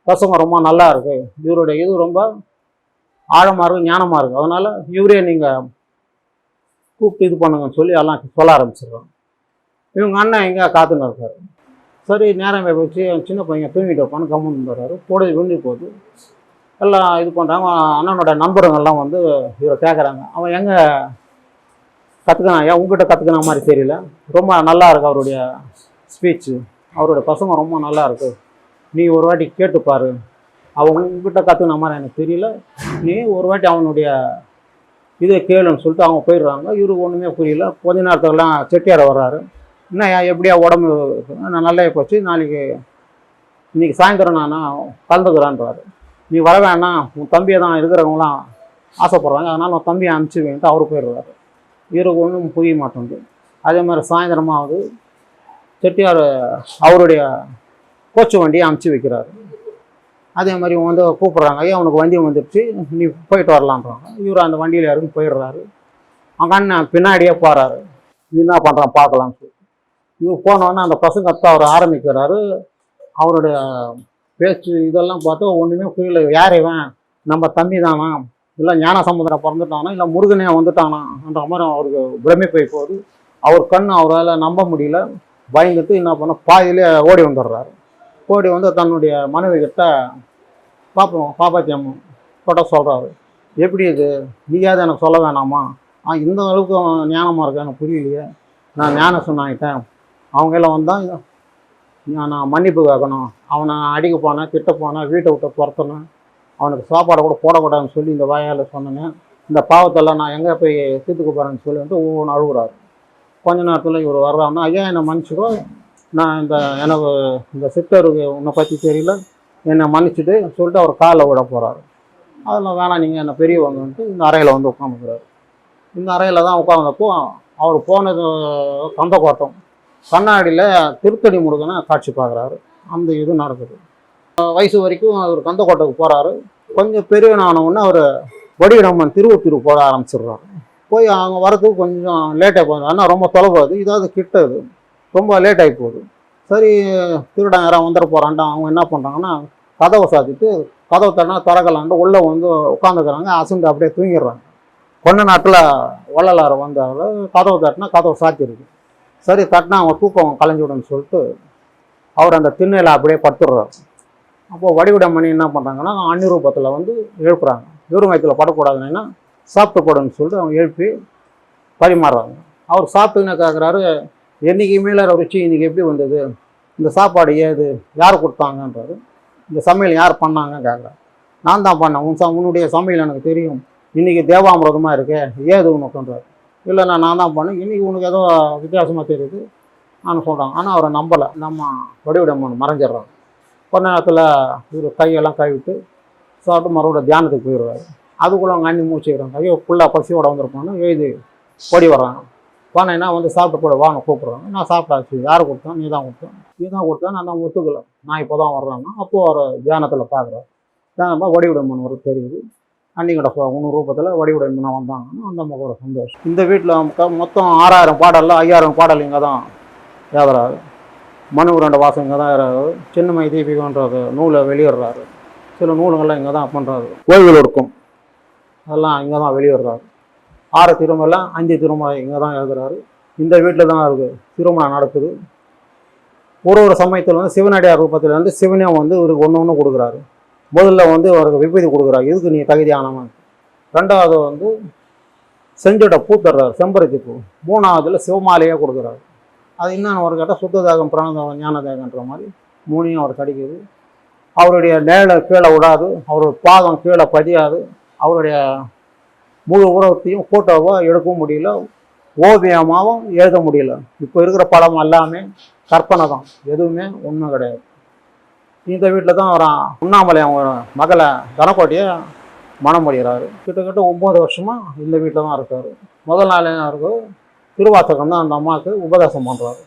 பிரசங்கம் ரொம்ப நல்லா இருக்கு, இவருடைய இது ரொம்ப ஆழமாக இருக்கும், ஞானமாக இருக்குது, அதனால் இவரே நீங்கள் கூப்பிட்டு இது பண்ணுங்கன்னு சொல்லி எல்லாம் சொல்ல ஆரம்பிச்சிடுறோம். இவங்க அண்ணன் எங்கே காத்துன்னு இருக்காரு. சரி நேரம் போச்சு, சின்ன பையன் தூங்கிட்டு இருப்பான்னு கம்முன்னு வர்றாரு. பொழுது விழுந்து போகுது, எல்லாம் இது பண்ணுறாங்க. அண்ணனோட நண்பருங்கெல்லாம் வந்து இவரை கேட்குறாங்க, அவன் எங்கே கற்றுக்கினா, ஏன் உங்ககிட்ட கற்றுக்கின மாதிரி தெரியல, ரொம்ப நல்லா இருக்கு அவருடைய ஸ்பீச்சு, அவருடைய பசங்க ரொம்ப நல்லா இருக்கு, நீ ஒரு வாட்டி கேட்டுப்பாரு, அவன் உங்ககிட்ட கற்றுக்கின மாதிரி எனக்கு தெரியல, நீ ஒரு வாட்டி அவனுடைய இதை கேளுன்னு சொல்லிட்டு அவங்க போயிடுறாங்க. இவருக்கு ஒன்றுமே புரியல. கொஞ்ச நேரத்துக்கெல்லாம் செட்டியார் வர்றாரு. என்ன எப்படியா உடம்பு, நான் நல்லா போச்சு, இன்னைக்கு சாயந்தரம் நான் கலந்துக்கிறான்றாரு. நீ வர வேணாம், உன் தம்பியை தான் இருக்கிறவங்களாம் ஆசைப்படுறாங்க, அதனால் உன் தம்பியை அனுப்பிச்சி வேண்ட்டு அவரு போயிடுறாரு. இவருக்கு ஒன்றும் புரிய மாட்டேங்குது. அதே மாதிரி சாயந்தரமாவது செட்டியார் அவருடைய கோச்சு வண்டியை அனுப்பிச்சி வைக்கிறாரு. அதே மாதிரி வந்து கூப்பிட்றாங்க, ஐயா அவனுக்கு வண்டி வந்துடுச்சு, நீ போயிட்டு வரலான்றாங்க. இவர் அந்த வண்டியில் இறங்கி போயிடுறாரு. அவங்க அண்ணன் பின்னாடியே போகிறாரு, நீ என்ன பண்ணுறான் பார்க்கலான்னு சொல்லி. இவர் போனோன்னே அந்த பசங்கத்தை அவர் ஆரம்பிக்கிறாரு. அவருடைய பேச்சு இதெல்லாம் பார்த்தா ஒன்றுமே புரியல. யார் இவன், நம்ம தம்பி தானா, இல்லை ஞான சமுதிரம் பிறந்துட்டானா, இல்லை முருகனே வந்துட்டானான்ற மாதிரி அவருக்கு பிரமிப்பை போகுது. அவர் கண் அவரால் நம்ப முடியல. பயந்துட்டு என்ன பண்ண பாதியிலே ஓடி வந்துடுறாரு. ஓடி வந்து தன்னுடைய மனைவி கிட்ட பாப்பாத்தியம்மா கிட்ட சொல்கிறாரு, எப்படி இது, நீயாவது எனக்கு சொல்ல வேணாமா, இந்த அளவுக்கு ஞானமாக இருக்கு, எனக்கு புரியலையே, நான் ஞானம் சொன்னாயிட்டேன், அவங்க எல்லாம் வந்தால் நான் மன்னிப்பு கேட்கணும், அவனை அடிக்க போனேன், திட்ட போனேன், வீட்டை விட்டு துரத்தணும், அவனுக்கு சாப்பாடை கூட போடக்கூடாதுன்னு சொல்லி இந்த வாயால் சொன்னேன், இந்த பாவத்தெல்லாம் நான் எங்கே போய் தீர்த்துக்க போகிறேன்னு சொல்லி வந்து ஒவ்வொன்று அழுகுறாரு. கொஞ்ச நேரத்தில் இவர் வர்றாருன்னா, ஐயா என்னை மன்னிச்சிக்கோ, நான் எனக்கு இந்த சித்தருக்கு உன்னை பற்றி தெரியல, என்னை மன்னிச்சுட்டு சொல்லிட்டு அவர் காலில் விட போகிறாரு. அதெல்லாம் வேணாம், நீங்கள் என்னை பெரியவங்கன்ட்டு இந்த அறையில் வந்து உட்காந்துக்கிறாரு. இந்த அறையில் தான் உட்காந்தப்போ அவர் போனது கந்தக்கோட்டம், கண்ணாடியில் திருத்தடி முருகனை காட்சி பார்க்குறாரு. அந்த இது நடக்குது. வயசு வரைக்கும் அவர் கந்தக்கோட்டைக்கு போகிறாரு. கொஞ்சம் பெரியவனானவுடனே அவர் வடிவடம்மன் திருவத்தூர் போட ஆரம்பிச்சிடுறாரு. போய் அவங்க வரதுக்கு கொஞ்சம் லேட்டாகி போகுது, ஆனால் ரொம்ப தொலைவாது, இதாவது கிட்டது, ரொம்ப லேட் ஆகி போகுது. சரி திருடன் யாராவது வந்துட போகிறான்ட்டு அவங்க என்ன பண்ணுறாங்கன்னா, கதவை சாத்திட்டு கதவை தட்டினா திறக்கலான்ட்டு உள்ளே வந்து உட்காந்துக்கிறாங்க. அசந்து அப்படியே தூங்கிடுறாங்க. கொஞ்ச நாட்டில் வள்ளலார் வந்தாங்க, கதவை தட்டினா கதவை சாத்திருக்கு. சரி தட்டினா அவங்க தூக்கம் கலைஞ்சி விடுன்னு சொல்லிட்டு அவர் அந்த திண்ணையில் அப்படியே படுத்துடுறாரு. அப்போது வடிவுடமணி என்ன பண்ணுறாங்கன்னா அந்நிரூபத்தில் வந்து எழுப்புறாங்க. வெறுமயத்தில் படக்கூடாதுன்னா சாப்பிட்டு போடுன்னு சொல்லிட்டு அவங்க எழுப்பி பரிமாறுறாங்க. அவர் சாப்பிட்டுன்னு கேட்குறாரு, என்றைக்கு மேலே ருச்சி இன்றைக்கி எப்படி வந்தது, இந்த சாப்பாடு ஏது, யார் கொடுத்தாங்கன்றாரு. இந்த சமையல் யார் பண்ணாங்க கேட்குறாரு. நான் தான் பண்ணேன், உன்னுடைய சமையல் எனக்கு தெரியும், இன்றைக்கி தேவாமிரதமாக இருக்கே, ஏது உனக்குன்றார். இல்லை நான் தான் பண்ணேன், இன்றைக்கி உனக்கு ஏதோ வித்தியாசமாக தெரியுது நான் சொல்கிறாங்க. ஆனால் அவரை நம்பலை. நம்ம வடிவுடம்மன் மறைஞ்சிட்றாங்க. கொஞ்ச நேரத்தில் இவர் கையெல்லாம் கழுவிட்டு சாப்பிட்டு மறுபடியும் தியானத்துக்கு போயிடுவார். அதுக்குள்ளே அவங்க அண்ணி மூச்சுக்கிறாங்க. ஐயோ ஃபுல்லாக பசியோட வந்திருப்பான்னு எழுதி ஓடி வர்றாங்க. வானேன்னா வந்து சாப்பிட்டு போட வாங்க கூப்பிட்றாங்க. நான் சாப்பிட்டாச்சு. யார் கொடுத்தேன், நீ தான் கொடுத்தேன், நான் தான் ஒத்துக்கலை, நான் இப்போ தான் வர்றேன்னா. அப்போது அவர் தியானத்தில் பார்க்குறாரு. தியானமாக வடிவுடம்மன் ஒரு தெரியுது. அன்னிக்கிட்ட உன்னூறு ரூபத்தில் வடிவுடம்மன் வந்தாங்கன்னா அந்த அம்மாவுக்கு ஒரு சந்தோஷம். இந்த வீட்டில் மொத்தம் 6000 பாடலில் 5000 பாடல் இங்கே தான் எழுதுறாரு. மனுவிரண்ட வாசம் இங்கே தான் எழுதுறாரு. சின்னமை தீபிகன்றது நூலை வெளியிடுறாரு. சில நூல்கள்லாம் இங்கே தான் பண்ணுறாரு. கோயில் இருக்கும், அதெல்லாம் இங்கே தான் வெளியிடுறாரு. 6 திருமலை 5 திருமலை இங்கே தான் எழுதுறாரு. இந்த வீட்டில் தான் இருக்குது திருமணம் நடக்குது. ஒரு சமயத்தில் வந்து சிவனடியார் ரூபத்தில் வந்து சிவனே வந்து இவருக்கு ஒன்று கொடுக்குறாரு. முதல்ல வந்து அவருக்கு விபூதி கொடுக்குறாரு, இதுக்கு நீ தகுதியானவன். ரெண்டாவது வந்து செஞ்சோட பூ தர்றாரு, செம்பருத்தி பூ. மூணாவதுல சிவமாலையே கொடுக்குறாரு. அது என்னன்னு ஒரு கேட்டால் சுத்ததாகம் பிராணதாகம் ஞானதாகன்ற மாதிரி 3ஐயும் அவர் கிடைக்குது. அவருடைய நேழை கீழே விடாது, அவருடைய பாதம் கீழே பதியாது, அவருடைய முழு உருவத்தையும் ஃபோட்டோவாக எடுக்கவும் முடியல, ஓவியமாகவும் எழுத முடியல. இப்போ இருக்கிற படம் எல்லாமே கற்பனை தான், எதுவுமே உண்மை கிடையாது. இந்த வீட்டில் தான் அவர் உண்ணாமலை அவங்க மகளை தனக்கோட்டையை மனம் முடிகிறாரு. கிட்டத்தட்ட 9 வருஷமாக இந்த வீட்டில் தான் இருக்கார். முதல் நாள் என்ன இருக்குது, திருவாசகம் தான் அந்த அம்மாவுக்கு உபதேசம் பண்ணுறாரு.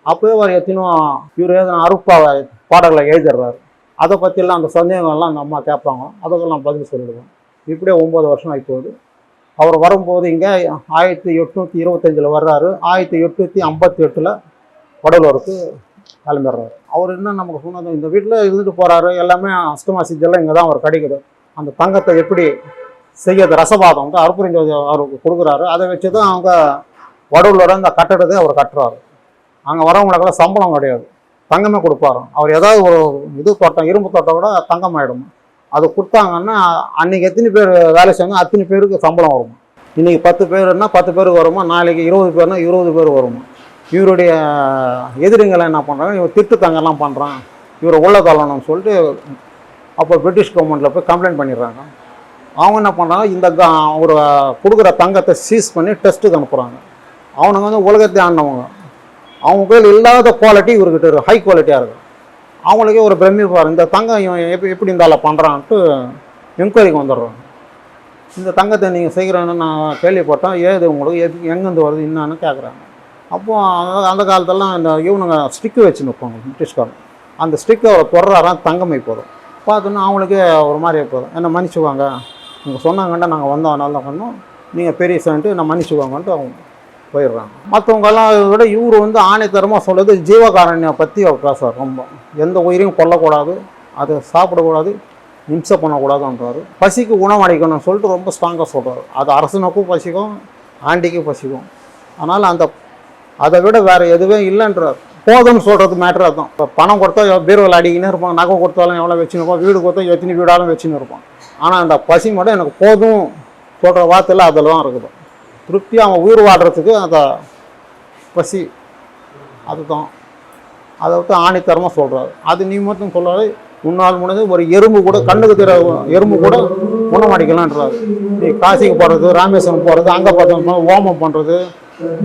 அப்போயே அவர் எத்தனும் இவர் எதனா அருப்பாவை பாடல்களை எழுதிடுறாரு. அதை பற்றிலாம் அந்த சந்தேகங்கள்லாம் அந்த அம்மா கேட்பாங்க, அதுக்கெல்லாம் பதில் சொல்லிடுவோம். இப்படியே 9 வருஷம் ஆகி போகுது. அவர் வரும்போது இங்கே 1825 வர்றாரு. 1858 வடலூருக்கு கிளம்பிடுறாரு. அவர் என்ன நமக்கு சொன்னது, இந்த வீட்டில் இருந்துட்டு போகிறாரு, எல்லாமே அஷ்டமா சித்தியெல்லாம் இங்கே தான் அவர் கிடைக்குது. அந்த தங்கத்தை எப்படி செய்யறது ரசபாதம் வந்து அருப்புரிஞ்சோதி அவருக்கு கொடுக்குறாரு. அதை வச்சு தான் அவங்க வடூரில் அந்த கட்டடத்தை அவர் கட்டுறாரு. அங்கே வரவங்களுக்கெல்லாம் சம்பளம் கிடையாது, தங்கமே கொடுப்பாரு. அவர் ஏதாவது ஒரு இது தோட்டம், இரும்பு தோட்டம் கூட தங்கம் ஆகிடும். அது கொடுத்தாங்கன்னா அன்றைக்கி எத்தனை பேர் வேலை செய்வாங்க, அத்தனை பேருக்கு சம்பளம் வருமா. இன்றைக்கி 10 பேருன்னா 10 பேருக்கு வருமா, நாளைக்கு 20 பேர்னா 20 பேர் வருமா. இவருடைய எதிரிங்களை என்ன பண்ணுறாங்க, இவர் திட்டு தங்கெல்லாம் பண்ணுறான், இவரை உள்ள தள்ளணும்னு சொல்லிட்டு அப்போ பிரிட்டிஷ் கவர்மெண்ட்டில் போய் கம்ப்ளைண்ட் பண்ணிடுறாங்க. அவங்க என்ன பண்ணுறாங்க, இந்த ஒரு கொடுக்குற தங்கத்தை சீஸ் பண்ணி டெஸ்ட்டுக்கு அனுப்புகிறாங்க. அவனுங்க வந்து உலகத்தை ஆடினவங்க, அவங்க பேர் இல்லாத குவாலிட்டி இவர்கிட்ட இருக்குது, ஹை குவாலிட்டியாக இருக்குது. அவங்களுக்கே ஒரு பிரமிப்பார், இந்த தங்கம் இவன் எப்படி இந்த பண்ணுறான்ட்டு என்கொயரிக்கு வந்துடுறாங்க. இந்த தங்கத்தை நீங்கள் செய்கிறேன்னு நான் கேள்விப்பட்டேன், ஏது உங்களுக்கு எங்கேருந்து வருது என்னான்னு கேட்குறாங்க. அப்போது அந்த காலத்தெல்லாம் இந்த இவனுங்க ஸ்டிக்கு வச்சு நிற்பாங்க பிரிட்டிஷ்காரன். அந்த ஸ்டிக்கை அவரை தொடராரான் தங்கமை போதும். பார்த்தோன்னா அவங்களுக்கே ஒரு மாதிரி போதும், என்ன மன்னிச்சுவாங்க, நீங்கள் சொன்னாங்கன்னா நாங்கள் வந்தோம், நல்லா பண்ணோம், நீங்கள் பெரிய சான்ட்டு நான் மன்னிச்சுவாங்கன்ட்டு அவங்க போயிடுறாங்க. மற்றவங்கெல்லாம் விட இவர் வந்து ஆணைத்தரமாக சொல்கிறது ஜீவகாரண்யம் பற்றி அவர் பேசுவார். ரொம்ப எந்த உயிரையும் கொல்லக்கூடாது, அதை சாப்பிடக்கூடாது, இம்சை பண்ணக்கூடாதுன்றார். பசிக்கு உணவளிக்கணும்னு சொல்லிட்டு ரொம்ப ஸ்ட்ராங்காக சொல்கிறார். அது அரசனுக்கும் பசிக்கும், ஆண்டிக்கும் பசிக்கும். அதனால் அதை விட வேறு எதுவே இல்லைன்றார். போதும்னு சொல்கிறது மேட்ரு அதுதான். இப்போ பணம் கொடுத்தா பீரோவில் அடிக்கினே இருப்பான், நகை கொடுத்தாலும் எவ்வளோ வச்சுன்னு இருப்பான், வீடு கொடுத்தா எத்தனை வீடாலும் வச்சுன்னு இருப்பான். ஆனால் அந்த பசி மட்டும் எனக்கு போதும் சொல்கிற வார்த்தையில் அதில் தான் இருக்குது. திருப்தியாக அவன் உயிர் வாடுறதுக்கு அந்த பசி, அதுதான். அதை விட்டு ஆணித்தரமாக சொல்கிறாரு. அது நீ மட்டும் சொல்கிறாரு, முன்னால் முடிஞ்சு ஒரு எறும்பு கூட, கண்ணுக்கு தெரிய எறும்பு கூட குணமடிக்கலான்றாரு. நீ காசிக்கு போகிறது, ராமேஸ்வரம் போகிறது, அங்கே பார்த்தோம்னா ஓமம் பண்ணுறது,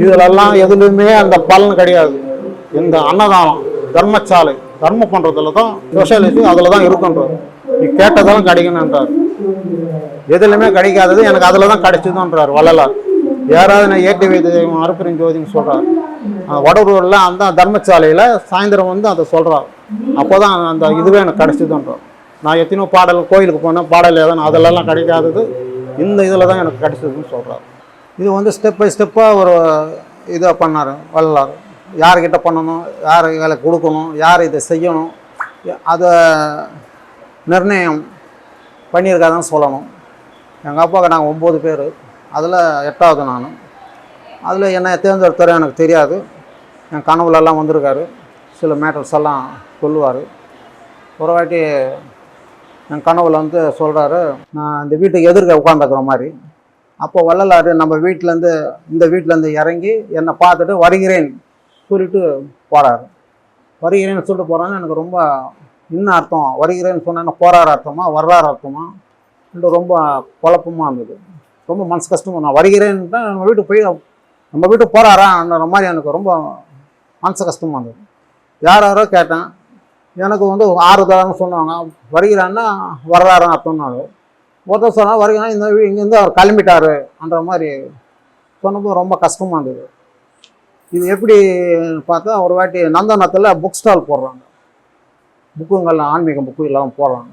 இதிலெல்லாம் எதுலையுமே அந்த பலன் கிடையாது. இந்த அன்னதானம், தர்மசாலை, தர்மம் பண்ணுறதுல தான் ஸ்பெஷாலிட்டி, அதில் தான் இருக்குன்றார். நீ கேட்டதெல்லாம் கிடைக்கணுன்றார். எதுலையுமே கிடைக்காதது எனக்கு அதில் தான் கிடைச்சதுன்றார் வள்ளலார். யாராவது நான் ஏற்றி வைத்து அருப்புரிஞ்சோதின்னு சொல்கிறார். வடலூரில் அந்த தர்மசாலையில் சாயந்தரம் வந்து அதை சொல்கிறார். அப்போ தான் அந்த இதுவே எனக்கு கிடைச்சதுன்றார். நான் எத்தனையோ பாடல் கோயிலுக்கு போனேன், பாடல் எதனா அதிலெல்லாம் கிடைக்காதது இந்த இதில் தான் எனக்கு கிடைச்சதுன்னு சொல்கிறார். இது வந்து ஸ்டெப் பை ஸ்டெப்பாக ஒரு இதை பண்ணார் வள்ளலார். யார்கிட்ட பண்ணணும், யார் வேலை கொடுக்கணும், யார் இதை செய்யணும், அதை நிர்ணயம் பண்ணியிருக்காதான்னு சொல்லணும். எங்கள் அப்பாவுக்கு நாங்கள் 9 பேர், அதில் 8வது நான். அதில் என்ன தேர்ந்தெடுத்தாரோ எனக்கு தெரியாது. என் கனவுலெல்லாம் வந்திருக்காரு, சில மேட்டர்ஸ் எல்லாம் சொல்லுவார். ஒரு வாட்டி என் கனவுல வந்து சொல்கிறாரு, நான் இந்த வீட்டுக்கு எதிர்க்க உட்காந்துக்கிற மாதிரி. அப்போ வள்ளலார் நம்ம வீட்டிலேருந்து, இந்த வீட்டிலேருந்து இறங்கி என்னை பார்த்துட்டு வருகிறேன் சொல்லிட்டு போகிறாரு. வருகிறேன்னு சொல்லிட்டு போகிறான்னு எனக்கு ரொம்ப இன்னும் அர்த்தம், வருகிறேன்னு சொன்னா போகிறாரு அர்த்தமா வர்றாரு அர்த்தமா ரொம்ப குழப்பமாக இருந்தது. ரொம்ப மனசு கஷ்டமாக, நான் வருகிறேன்னு தான் நம்ம வீட்டுக்கு போய் நம்ம வீட்டுக்கு போகிறாரான்ற மாதிரி எனக்கு ரொம்ப மனசு கஷ்டமாக இருந்தது. யாரோ கேட்டேன், எனக்கு வந்து ஆறுதலான்னு சொன்னாங்க. வருகிறான்னா வர்றாருன்னு அர்த்தம்னாரு. ஒருத்தர் சொன்னால் வருகிறேன்னா இங்கேருந்து அவர் கிளம்பிட்டாருன்ற மாதிரி சொன்னப்போ ரொம்ப கஷ்டமாக இருந்தது. இது எப்படி பார்த்தா ஒரு வாட்டி நந்தனத்தில் புக் ஸ்டால் போடுறாங்க, புக்குங்கள் ஆன்மீக புக்கு எல்லாம் போடுறாங்க.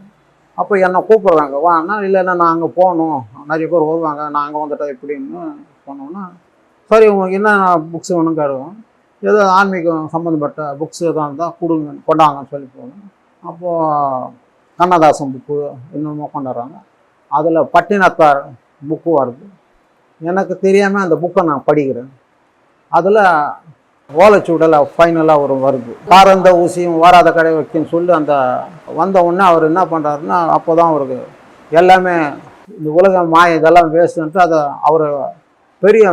அப்போ என்னை கூப்பிட்றாங்க, வான்னா இல்லைன்னா நான் அங்கே போகணும், நிறைய பேர் வருவாங்க, நான் அங்கே வந்துட்டேன் எப்படின்னு சொன்னோன்னா, சரி உங்களுக்கு என்ன புக்ஸ் வேணும்னு கேடுவோம், ஏதோ ஆன்மீகம் சம்மந்தப்பட்ட புக்ஸ் எதாவது இருந்தால் கொடுங்க கொண்டாங்கன்னு சொல்லி போகணும். அப்போது கண்ணதாசன் புக்கு இன்னும் கொண்டாடுறாங்க. அதில் பட்டினத்தார் புக்கு வருது. எனக்கு தெரியாமல் அந்த புக்கை நான் படிக்கிறேன். அதில் ஓலைச்சூடல் ஃபைனலாக ஒரு வருது, காரந்த ஊசியும் வாராத கடை வைக்குன்னு சொல்லி அந்த வந்த உடனே அவர் என்ன பண்ணுறாருன்னா, அப்போ தான் அவருக்கு எல்லாமே இந்த உலகம் மாய இதெல்லாம் வேஸ்ட்டுன்ட்டு அதை அவர் பெரிய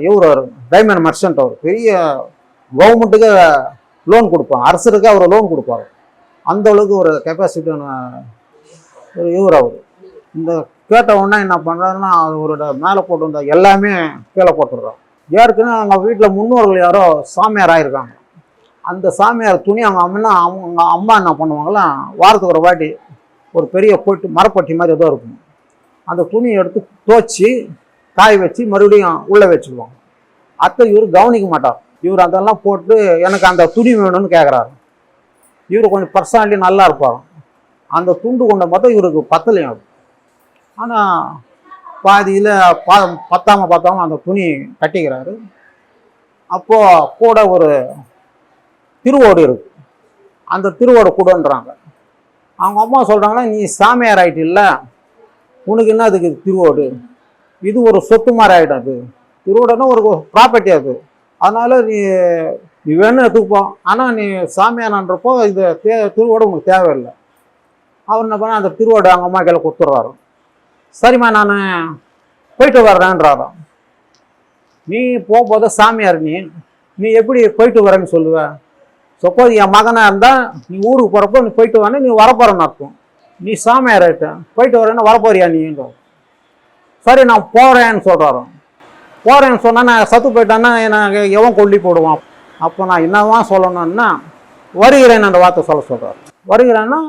இவர் டைமண்ட் மர்ச்சன்ட், அவர் பெரிய கவர்மெண்ட்டுக்கு லோன் கொடுப்பாங்க, அரசுக்கு அவர் லோன் கொடுப்பார். அந்த அளவுக்கு ஒரு கெப்பாசிட்டியான ஒரு இவர் அவர். இந்த கேட்ட உடனே என்ன பண்ணுறாருன்னா, அவரோட மேலே போட்டு வந்த எல்லாமே கீழே போட்டுடுறோம். ஏற்கனவே அவங்க வீட்டில் முன்னோர்கள் யாரோ சாமியார் ஆகிருக்காங்க. அந்த சாமியார் துணி அவங்க அம்மா என்ன பண்ணுவாங்களா, வாரத்துக்கு ஒரு வாட்டி ஒரு பெரிய பொட்டு மரப்பட்டி மாதிரி ஏதோ இருக்கும், அந்த துணியை எடுத்து துவைச்சி காய வச்சு மறுபடியும் உள்ளே வச்சுக்குவாங்க. அத்தை இவர் கவனிக்க மாட்டார். இவர் அதெல்லாம் போட்டு எனக்கு அந்த துணி வேணும்னு கேட்குறாரு. இவர் கொஞ்சம் பர்சனாலிட்டி நல்லா இருப்பார். அந்த துண்டு கொண்ட மட்டும் இவருக்கு பத்தலையும் அது. ஆனால் பாதியில் பத்தாம அந்த துணி கட்டிக்கிறாரு. அப்போது கூட ஒரு திருவோடு இருக்கு. அந்த திருவோடு கொடுன்றாங்க. அவங்க அம்மா சொல்கிறாங்கன்னா, நீ சாமியார் ஆகிட்டு இல்லை, உனக்கு என்ன அதுக்கு திருவோடு, இது ஒரு சொத்து மாதிரி ஆகிடும். அது திருவோடுன்னா ஒரு ப்ராப்பர்ட்டி அது, அதனால் நீ வேணும் எடுத்துப்போ, ஆனால் நீ சாமியானன்றப்போ இது திருவோடு உனக்கு தேவையில்லை. அவர் என்ன பண்ண அந்த திருவோடு அவங்க அம்மா கையில் கொடுத்துட்றாரு. சரிம்மா நான் போயிட்டு வர்றேன்றாரோ. நீ போகும்போது சாமியார் நீ எப்படி போயிட்டு வரேன்னு சொல்லுவேன்? சப்போஸ் என் மகனாக இருந்தால் நீ ஊருக்கு போகிறப்போ நீ போயிட்டு வரேன்னு நீ வரப்போகிறேன்னு அர்த்தம். நீ சாமியார் ஆகிட்டேன் போயிட்டு வரேன்னு வரப்போறியா நீங்க? சரி நான் போகிறேன்னு சொல்கிறாரோ. போகிறேன்னு சொன்னால் நான் சத்து போயிட்டேன்னா எனக்கு எவன் கொல்லி போடுவான். அப்போ நான் என்னதான் சொல்லணும்னா வருகிறேன்னு அந்த வார்த்தை சொல்கிறார். வருகிறேன்னா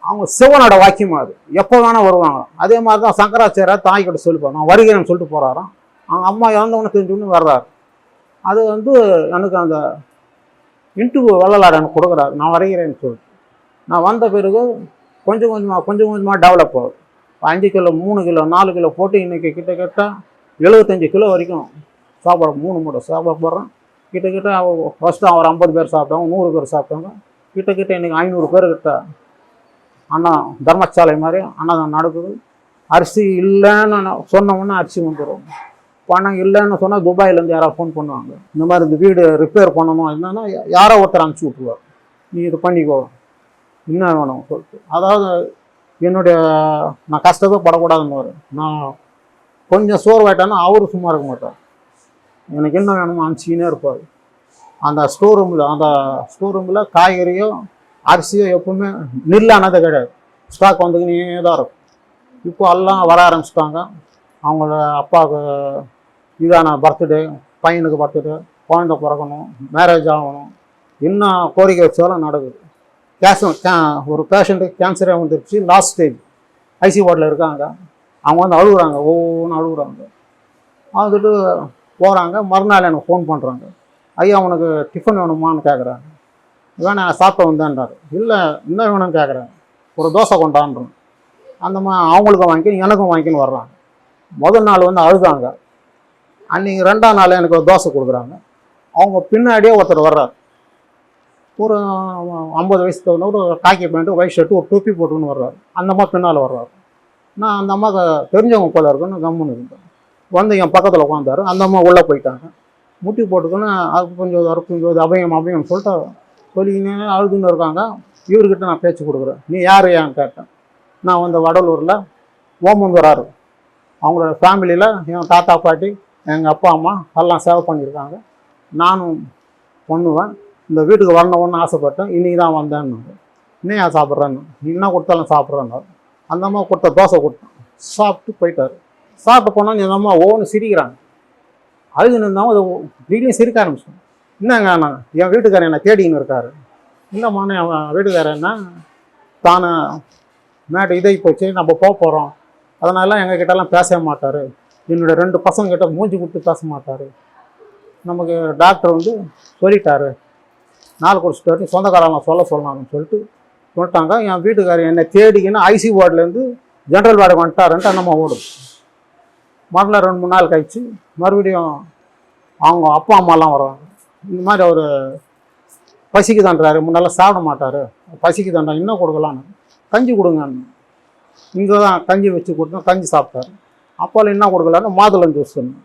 அவங்க சிவனோட வாக்கியம் அது, எப்போ வேணால் வருவாங்க. அதே மாதிரி தான் சங்கராச்சாரியார் தாய்கிட்ட சொல்லிப்போம், நான் வருகிறேன்னு சொல்லிட்டு போகிறாராம். அவங்க அம்மா இறந்தவொன்னு தெரிஞ்சுன்னு வர்றாரு. அது எனக்கு அந்த இன்டர்வியூ வள்ளலார் எனக்கு கொடுக்குறாரு, நான் வருகிறேன்னு சொல்லிட்டு. நான் வந்த பிறகு கொஞ்சம் கொஞ்சமாக டெவலப் ஆகுது. 5 கிலோ 3 கிலோ 4 கிலோ போட்டு இன்றைக்கி கிட்டத்தட்ட 75 கிலோ வரைக்கும் சாப்பாடு 3 மூட்டை சாப்பாடு போடுறேன். கிட்டத்தட்ட ஃபஸ்ட்டு அவர் 50 பேர் சாப்பிட்டாங்க, 100 பேர் சாப்பிட்டாங்க. கிட்டத்தட்ட இன்றைக்கி 500 பேர்கிட்ட அண்ணா தர்மசாலை மாதிரி அன்னதானம் நடக்குது. அரிசி இல்லைன்னு சொன்னோம்னா அரிசி வந்துடும். பணம் இல்லைன்னு சொன்னால் துபாயிலேருந்து யாராவது ஃபோன் பண்ணுவாங்க, இந்த மாதிரி இந்த வீடு ரிப்பேர் பண்ணணும் என்னன்னா யாரோ ஒருத்தர் அனுப்பிச்சி விட்ருவார், நீ இது பண்ணிக்கோ என்ன வேணும் சொல்லிட்டு. அதாவது என்னுடைய நான் கஷ்டமே படக்கூடாதுன்னு நான் கொஞ்சம் சோர்வாயிட்டேன்னா அவரு சும்மா இருக்க மாட்டார், எனக்கு என்ன வேணுமோ அனுப்பிச்சிக்கினே இருப்பார். அந்த ஸ்டோர் ரூமில் காய்கறியோ அரிசியோ எப்பவுமே நில்லானதே கிடையாது, ஸ்டாக் வந்துக்கினே தான் இருக்கும். இப்போ எல்லாம் வர ஆரம்பிச்சிட்டாங்க. அவங்களோட அப்பாவுக்கு இதான பர்த்டே, பையனுக்கு பர்த்டே, குழந்தை பிறக்கணும், மேரேஜ் ஆகணும், இன்னும் கோரிக்கை வச்சாலும் நடக்குது. ஒரு பேஷண்ட்டுக்கு கேன்சரே வந்துருச்சு, லாஸ்ட் ஸ்டேஜ், ஐசி வார்டில் இருக்காங்க. அவங்க வந்து அழுகுறாங்க, ஒவ்வொன்று அழுகுறாங்க. வந்துட்டு போகிறாங்க. மறுநாள் எனக்கு ஃபோன் பண்ணுறாங்க, ஐயா உனக்கு டிஃபன் வேணுமான்னு கேட்குறாங்க. வேணாம் சாப்பிட்டு வந்தேன்றாரு. இல்லை என்ன வேணும்னு கேட்குறாங்க. ஒரு தோசை கொண்டான்றேன். அந்த அவங்களுக்கும் வாங்கிக்கணும் எனக்கும் வாங்கிக்கின்னு வர்றாங்க. முதல் நாள் வந்து அழுதாங்க. அன்றைக்கி 2ஆம் நாள் எனக்கு ஒரு தோசை கொடுக்குறாங்க. அவங்க பின்னாடியே ஒருத்தர் வர்றார், ஒரு 50 வயசு தகுந்த ஒரு காக்கி பேண்ட்டு ஒயிட் ஷர்ட்டு ஒரு தொப்பி போட்டுன்னு வர்றாரு. அந்த அம்மா பின்னால் வர்றாரு. நான் அந்த அம்மாவுக்கு தெரிஞ்சவங்க போல இருக்குன்னு கம்முன்னு இருந்தேன். வந்து என் பக்கத்தில் உட்காந்தாரு. அந்த அம்மா உள்ளே போயிட்டாங்க. முட்டி போட்டுக்குன்னு அது கொஞ்சம் அபயம் சொல்லிட்டு சொல்லிக்கினே அழுதுன்னு இருக்காங்க. இவர்கிட்ட நான் பேச்சு கொடுக்குறேன். நீ யார் ஏன்னு கேட்டேன். நான் வந்து வடலூரில் ஓமந்தூராரு, அவங்களோட ஃபேமிலியில் என் தாத்தா பாட்டி எங்கள் அப்பா அம்மா எல்லாம் சேவை பண்ணியிருக்காங்க. நானும் பண்ணுவேன். இந்த வீட்டுக்கு வரணும்னு ஆசைப்பட்டேன். இன்றைக்கி தான் வந்தேன்னு. இன்னும் ஏன் சாப்பிட்றேன்னு, நீ என்ன கொடுத்தாலும் சாப்பிட்றேன்னு. அந்த அம்மா கொடுத்த தோசை கொடுத்தேன், சாப்பிட்டு போயிட்டார். சாப்பிட்டு போனால் இந்த அம்மா ஒவ்வொன்று சிரிக்கிறாங்க. அழுதுன்னு இருந்தாலும் அது வீட்லேயும் சிரிக்க ஆரம்பிச்சோம். என்னங்க நான் என் வீட்டுக்காரன் என்னை தேடின்னு இருக்காரு. இல்லைம்மான்னு என் வீட்டுக்காரன்னா தானே மேட்டு இதை போச்சு, நம்ம போகிறோம், அதனால எங்ககிட்டலாம் பேசவே மாட்டார். என்னோடய 2 பசங்கக்கிட்ட மூஞ்சி கொடுத்து பேச மாட்டார். நமக்கு டாக்டர் வந்து சொல்லிட்டாரு, நாள் குடிச்சிட்டாரு, சொந்தக்காரங்க சொல்லணும்னு சொல்லிட்டாங்க. என் வீட்டுக்காரர் என்னை தேடிக்கின்னு ஐசி வார்டுலேருந்து ஜென்ரல் வார்டுக்கு வந்துட்டாருன்ட்டு நம்ம ஓடும். மறுநாள் 2-3 நாள் கழிச்சு மறுபடியும் அவங்க அப்பா அம்மாலாம் வருவாங்க. இந்த மாதிரி அவர் பசிக்கு தான்றாரு, முன்னெல்லாம் சாப்பிட மாட்டார், பசிக்கு தாண்டா இன்னும் கொடுக்கலான்னு கஞ்சி கொடுங்கன்னு. இங்கே தான் கஞ்சி வச்சு கொடுத்தோம், கஞ்சி சாப்பிட்டாரு. அப்போல்லாம் என்ன கொடுக்கலான்னு மாதுளம் ஜூஸ் சொன்னேன்.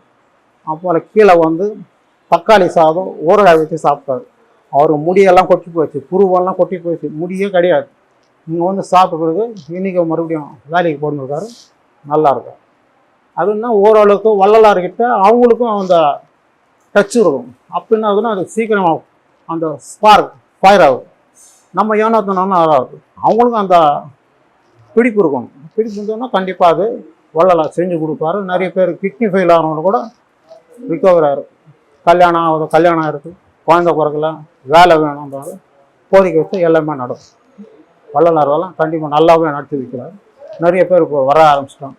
அப்போல கீழே வந்து தக்காளி சாதம் ஊறுகாய் வச்சு சாப்பிட்டாரு. அவருக்கு முடியெல்லாம் கொட்டி போச்சு, புருவெல்லாம் கொட்டி போச்சு, முடியே கிடையாது. இங்கே வந்து சாப்பிட்ட பிறகு இன்றைக்கி மறுபடியும் வேலைக்கு போட்டுருக்காரு, நல்லாயிருக்கும். அதுன்னா ஓரளவுக்கு வள்ளலார்கிட்ட அவங்களுக்கும் அந்த டச் இருக்கும். அப்படின்னா அதுன்னா அது சீக்கிரமாக அந்த ஸ்பார்க் ஃபயர் ஆகுது. நம்ம ஏனோத்தனாலும் ஆகாது. அவங்களுக்கும் அந்த பிடிப்பு இருக்கும். பிடிப்பு இருந்தோன்னா கண்டிப்பாக அது வள்ளலார் செஞ்சு கொடுப்பாரு. நிறைய பேர் கிட்னி ஃபெயில் ஆகிறவங்க கூட ரிகவர் ஆகிருக்கு. கல்யாணம் இருக்குது, குழந்தை பிறக்கல, வேலை வேணுன்றாங்க, கோரிக்கை வச்சு எல்லாமே நடக்கும். வள்ளலார் எல்லாம் கண்டிப்பாக நல்லாவே நடத்தி வைக்கிறார். நிறைய பேர் இப்போ வர ஆரம்பிச்சிட்டாங்க,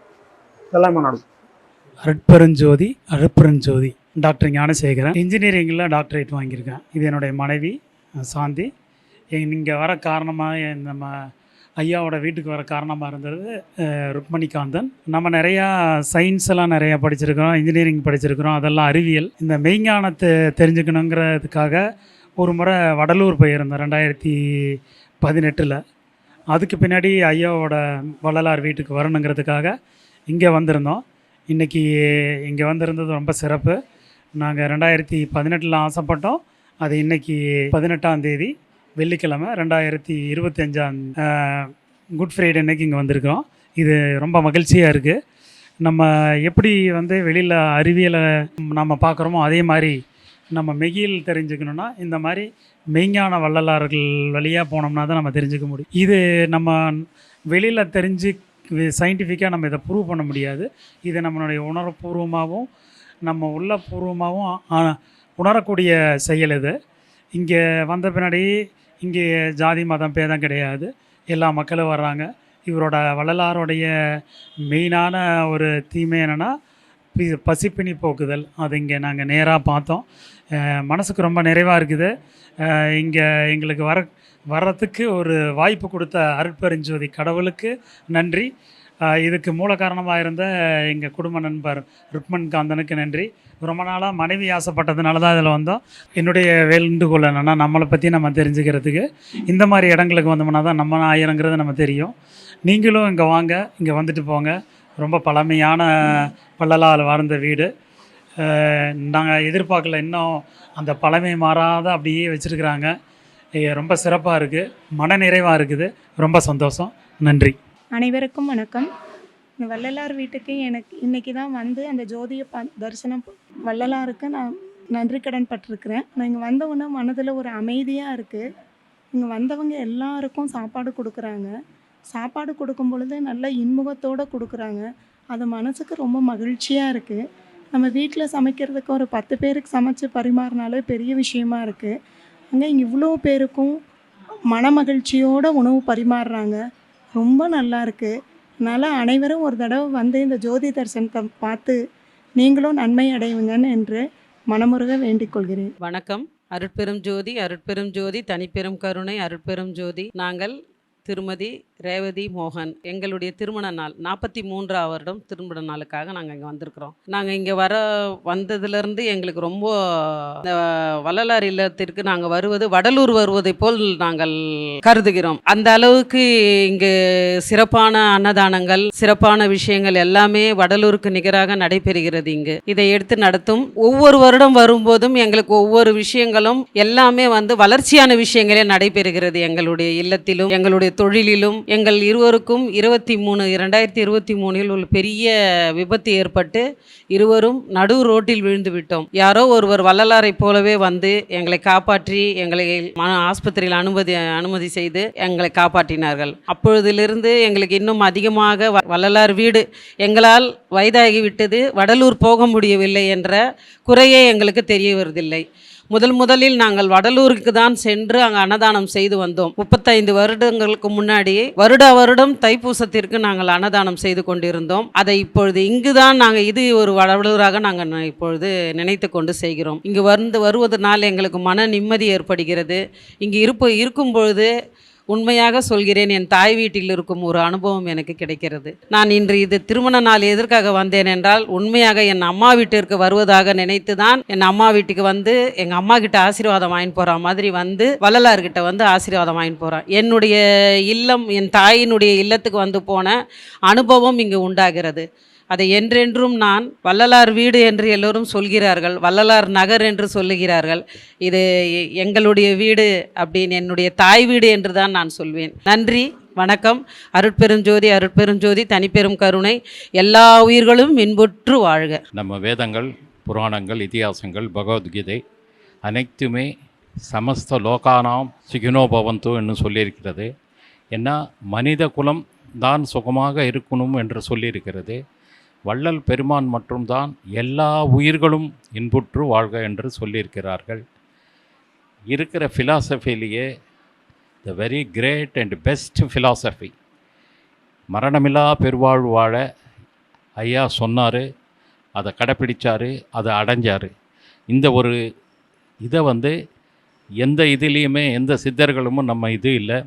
எல்லாமே நடக்கும். அருட்பெருஞ்சோதி டாக்டர் ஞானசேகரன். இன்ஜினியரிங்கில் டாக்டரேட் வாங்கியிருக்கேன். இது என்னுடைய மனைவி சாந்தி. இங்கே வர காரணமாக நம்ம ஐயாவோட வீட்டுக்கு வர காரணமாக இருந்தது ருக்மணிகாந்தன். நம்ம நிறையா சயின்ஸ் எல்லாம் நிறையா படிச்சிருக்கிறோம், இன்ஜினியரிங் படிச்சிருக்கிறோம், அதெல்லாம் அறிவியல். இந்த மெய்ஞானத்தை தெரிஞ்சுக்கணுங்கிறதுக்காக ஒரு முறை வடலூர் போயிருந்தோம் 2018. அதுக்கு பின்னாடி ஐயாவோட வள்ளலார் வீட்டுக்கு வரணுங்கிறதுக்காக இங்கே வந்திருந்தோம். இன்றைக்கி இங்கே வந்திருந்தது ரொம்ப சிறப்பு. நாங்கள் 2018 ஆசைப்பட்டோம். அது இன்றைக்கி 18ஆம் தேதி வெள்ளிக்கிழமை 2025 குட் ஃப்ரைடே அன்னைக்கு இங்கே வந்திருக்கோம். இது ரொம்ப மகிழ்ச்சியாக இருக்குது. நம்ம எப்படி வெளியில் அறிவியலை நம்ம பார்க்குறோமோ அதே மாதிரி நம்ம மெய்யியல் தெரிஞ்சுக்கணுன்னா இந்த மாதிரி மெய்ஞான வள்ளலார்கள் வழியாக போனோம்னா தான் நம்ம தெரிஞ்சுக்க முடியும். இது நம்ம வெளியில் தெரிஞ்சு சயின்டிஃபிக்காக நம்ம இதை ப்ரூவ் பண்ண முடியாது. இது நம்மளுடைய உணர்வுபூர்வமாகவும் நம்ம உள்ளபூர்வமாகவும் உணரக்கூடிய செயல் இது. இங்கே வந்த பின்னாடி இங்கே ஜாதி மதம் பேதம் கிடையாது, எல்லா மக்களும் வர்றாங்க. இவரோட வள்ளலாருடைய மெயினான ஒரு தீமை என்னென்னா பசிப்பினி போக்குதல். அது இங்கே நாங்கள் நேராக பார்த்தோம். மனசுக்கு ரொம்ப நிறைவாக இருக்குது. இங்கே எங்களுக்கு வர்றதுக்கு ஒரு வாய்ப்பு கொடுத்த அருட்பெருஞ்சோதி கடவுளுக்கு நன்றி. இதுக்கு மூல காரணமாக இருந்த எங்கள் குடும்ப நண்பர் ருக்மன் காந்தனுக்கு நன்றி. ரொம்ப நாளாக மனைவி ஆசைப்பட்டதுனால தான் இதில் வந்தோம். என்னுடைய வேண்டுகோள் என்னென்னா நம்மளை பற்றி நம்ம தெரிஞ்சுக்கிறதுக்கு இந்த மாதிரி இடங்களுக்கு வந்தோம்னா தான் நம்ம ஆயிரங்கிறது நம்ம தெரியும். நீங்களும் இங்கே வாங்க, இங்கே வந்துட்டு போங்க. ரொம்ப பழமையான வள்ளலார் வாழ்ந்த வீடு. நாங்கள் எதிர்பார்க்கல, இன்னும் அந்த பழமை மாறாத அப்படியே வச்சுருக்குறாங்க. ரொம்ப சிறப்பாக இருக்குது, மன நிறைவாக இருக்குது. ரொம்ப சந்தோஷம். நன்றி. அனைவருக்கும் வணக்கம். இந்த வள்ளலார் வீட்டுக்கு எனக்கு இன்றைக்கி தான் அந்த ஜோதியை தரிசனம் வள்ளலாருக்கு நான் நன்றி கடன் பட்டிருக்கிறேன். நான் இங்கே வந்தவொன்னே மனதில் ஒரு அமைதியாக இருக்குது. இங்கே வந்தவங்க எல்லாருக்கும் சாப்பாடு கொடுக்குறாங்க. சாப்பாடு கொடுக்கும் பொழுது நல்ல இன்முகத்தோடு கொடுக்குறாங்க. அது மனசுக்கு ரொம்ப மகிழ்ச்சியாக இருக்குது. நம்ம வீட்டில் சமைக்கிறதுக்கு ஒரு 10 பேருக்கு சமைச்சு பரிமாறினாலே பெரிய விஷயமா இருக்குது. அங்கே இவ்வளோ பேருக்கும் மன மகிழ்ச்சியோடு உணவு பரிமாறுறாங்க. ரொம்ப நல்லா இருக்குது. அதனால் அனைவரும் ஒரு தடவை இந்த ஜோதி தரிசனத்தை பார்த்து நீங்களும் நன்மை அடைவீங்கன்னு என்று மனமுருக வேண்டிக் கொள்கிறேன். வணக்கம். அருட்பெரும் ஜோதி, அருட்பெரும் ஜோதி, தனிப்பெரும் கருணை, அருட்பெரும் ஜோதி. நாங்கள் திருமதி ரேவதி மோகன். எங்களுடைய திருமண நாள் 43ஆம் வருடம் திருமண நாளுக்காக நாங்கள் இங்கே வந்திருக்கிறோம். நாங்கள் இங்கே வந்ததுலேருந்து எங்களுக்கு ரொம்ப இந்த வள்ளலார் இல்லத்திற்கு நாங்கள் வடலூர் வருவதை போல் நாங்கள் கருதுகிறோம். அந்த அளவுக்கு இங்கு சிறப்பான அன்னதானங்கள், சிறப்பான விஷயங்கள் எல்லாமே வடலூருக்கு நிகராக நடைபெறுகிறது. இங்கு இதை எடுத்து நடத்தும் ஒவ்வொரு வருடம் வரும்போதும் எங்களுக்கு ஒவ்வொரு விஷயங்களும் எல்லாமே வளர்ச்சியான விஷயங்களே நடைபெறுகிறது. எங்களுடைய இல்லத்திலும் எங்களுடைய தொழிலிலும். எங்கள் இருவருக்கும் 2023 ஒரு பெரிய விபத்து ஏற்பட்டு இருவரும் நடு ரோட்டில் விழுந்து விட்டோம். யாரோ ஒருவர் வள்ளலாரை போலவே எங்களை காப்பாற்றி எங்களை ஆஸ்பத்திரியில் அனுமதி செய்து எங்களை காப்பாற்றினார்கள். அப்பொழுதிலிருந்து எங்களுக்கு இன்னும் அதிகமாக வள்ளலார் வீடு எங்களால் வயதாகிவிட்டது, வடலூர் போக முடியவில்லை என்ற குறையே எங்களுக்கு தெரிய வருவதில்லை. முதலில் நாங்கள் வடலூருக்கு தான் சென்று அங்கே அன்னதானம் செய்து வந்தோம். 35 வருடங்களுக்கு முன்னாடி வருடம் தைப்பூசத்திற்கு நாங்கள் அன்னதானம் செய்து கொண்டிருந்தோம். அதை இப்பொழுது இங்குதான் நாங்கள் இது ஒரு வடலூராக நாங்கள் இப்பொழுது நினைத்து கொண்டு செய்கிறோம். இங்கு வருவதனால் எங்களுக்கு மன நிம்மதி ஏற்படுகிறது. இங்கு இருக்கும் பொழுது உண்மையாக சொல்கிறேன், என் தாய் வீட்டில் இருக்கும் ஒரு அனுபவம் எனக்கு கிடைக்கிறது. நான் இன்று இது திருமண நாள் எதற்காக வந்தேன் என்றால், உண்மையாக என் அம்மா வீட்டிற்கு வருவதாக நினைத்து தான் என் அம்மா வீட்டுக்கு எங்கள் அம்மா கிட்ட ஆசீர்வாதம் வாங்கிட்டு போகிற மாதிரி வள்ளலார்கிட்ட ஆசீர்வாதம் வாங்கிட்டு போகிறேன். என்னுடைய இல்லம், என் தாயினுடைய இல்லத்துக்கு போன அனுபவம் இங்கு உண்டாகிறது. அதை என்றென்றும் நான் வள்ளலார் வீடு என்று எல்லோரும் சொல்கிறார்கள், வள்ளலார் நகர் என்று சொல்லுகிறார்கள். இது எங்களுடைய வீடு அப்படின்னு, என்னுடைய தாய் வீடு என்று தான் நான் சொல்வேன். நன்றி, வணக்கம். அருட்பெருஞ்சோதி, அருட்பெருஞ்சோதி, தனிப்பெரும் கருணை. எல்லா உயிர்களும் இன்புற்று வாழ்க. நம்ம வேதங்கள், புராணங்கள், இதிகாசங்கள், பகவத்கீதை அனைத்துமே சமஸ்த லோகானாம் சுகினோ பவந்து என்று சொல்லியிருக்கிறது. ஏன்னா மனித குலம் தான் சுகமாக இருக்கணும் என்று சொல்லியிருக்கிறது. வள்ளல் பெருமான் மட்டும்தான் எல்லா உயிர்களும் இன்புற்று வாழ்க என்று சொல்லியிருக்கிறார்கள். இருக்கிற ஃபிலாசபிலேயே the very great and best philosophy, மரணமில்லா பெருவாழ்வு வாழ ஐயா சொன்னார், அதை கடைப்பிடிச்சார், அதை அடைஞ்சார். இந்த ஒரு இதை எந்த இதுலேயுமே எந்த சித்தர்களும் நம்ம இது இல்லை.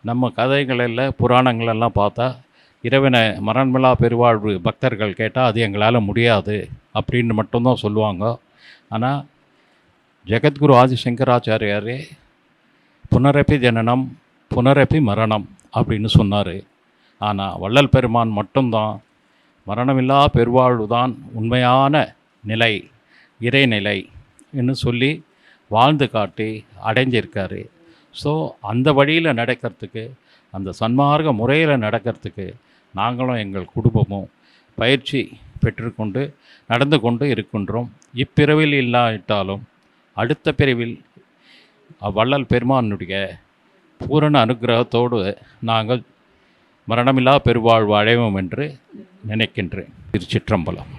நம்ம கதைகளில் புராணங்களெல்லாம் பார்த்தா இறைவனை மரணமில்லா பெருவாழ்வு பக்தர்கள் கேட்டால் அது எங்களால் முடியாது அப்படின்னு மட்டும்தான் சொல்லுவாங்க. ஆனால் ஜெகத்குரு ஆதிசங்கராச்சாரியாரே புனரப்பி ஜனனம் புனரப்பி மரணம் அப்படின்னு சொன்னார். ஆனால் வள்ளல் பெருமான் மட்டும்தான் மரணமில்லா பெருவாழ்வு தான் உண்மையான நிலை, இறைநிலை என்று சொல்லி வாழ்ந்து காட்டி அடைஞ்சிருக்காரு. ஸோ அந்த வழியில் நடக்கிறதுக்கு, அந்த சன்மார்க்க முறையில் நடக்கிறதுக்கு நாங்களும் எங்கள் குடும்பமும் பயிற்சி பெற்றுக்கொண்டு நடந்து கொண்டு இருக்கின்றோம். இப்பிறவில் இல்லாவிட்டாலும் அடுத்த பிறவில் வள்ளல் பெருமானுடைய பூரண அனுக்கிரகத்தோடு நாங்கள் மரணமில்லா பெருவாழ்வு அடைவோம் என்று நினைக்கின்றேன். திருச்சிற்றம்பலம்.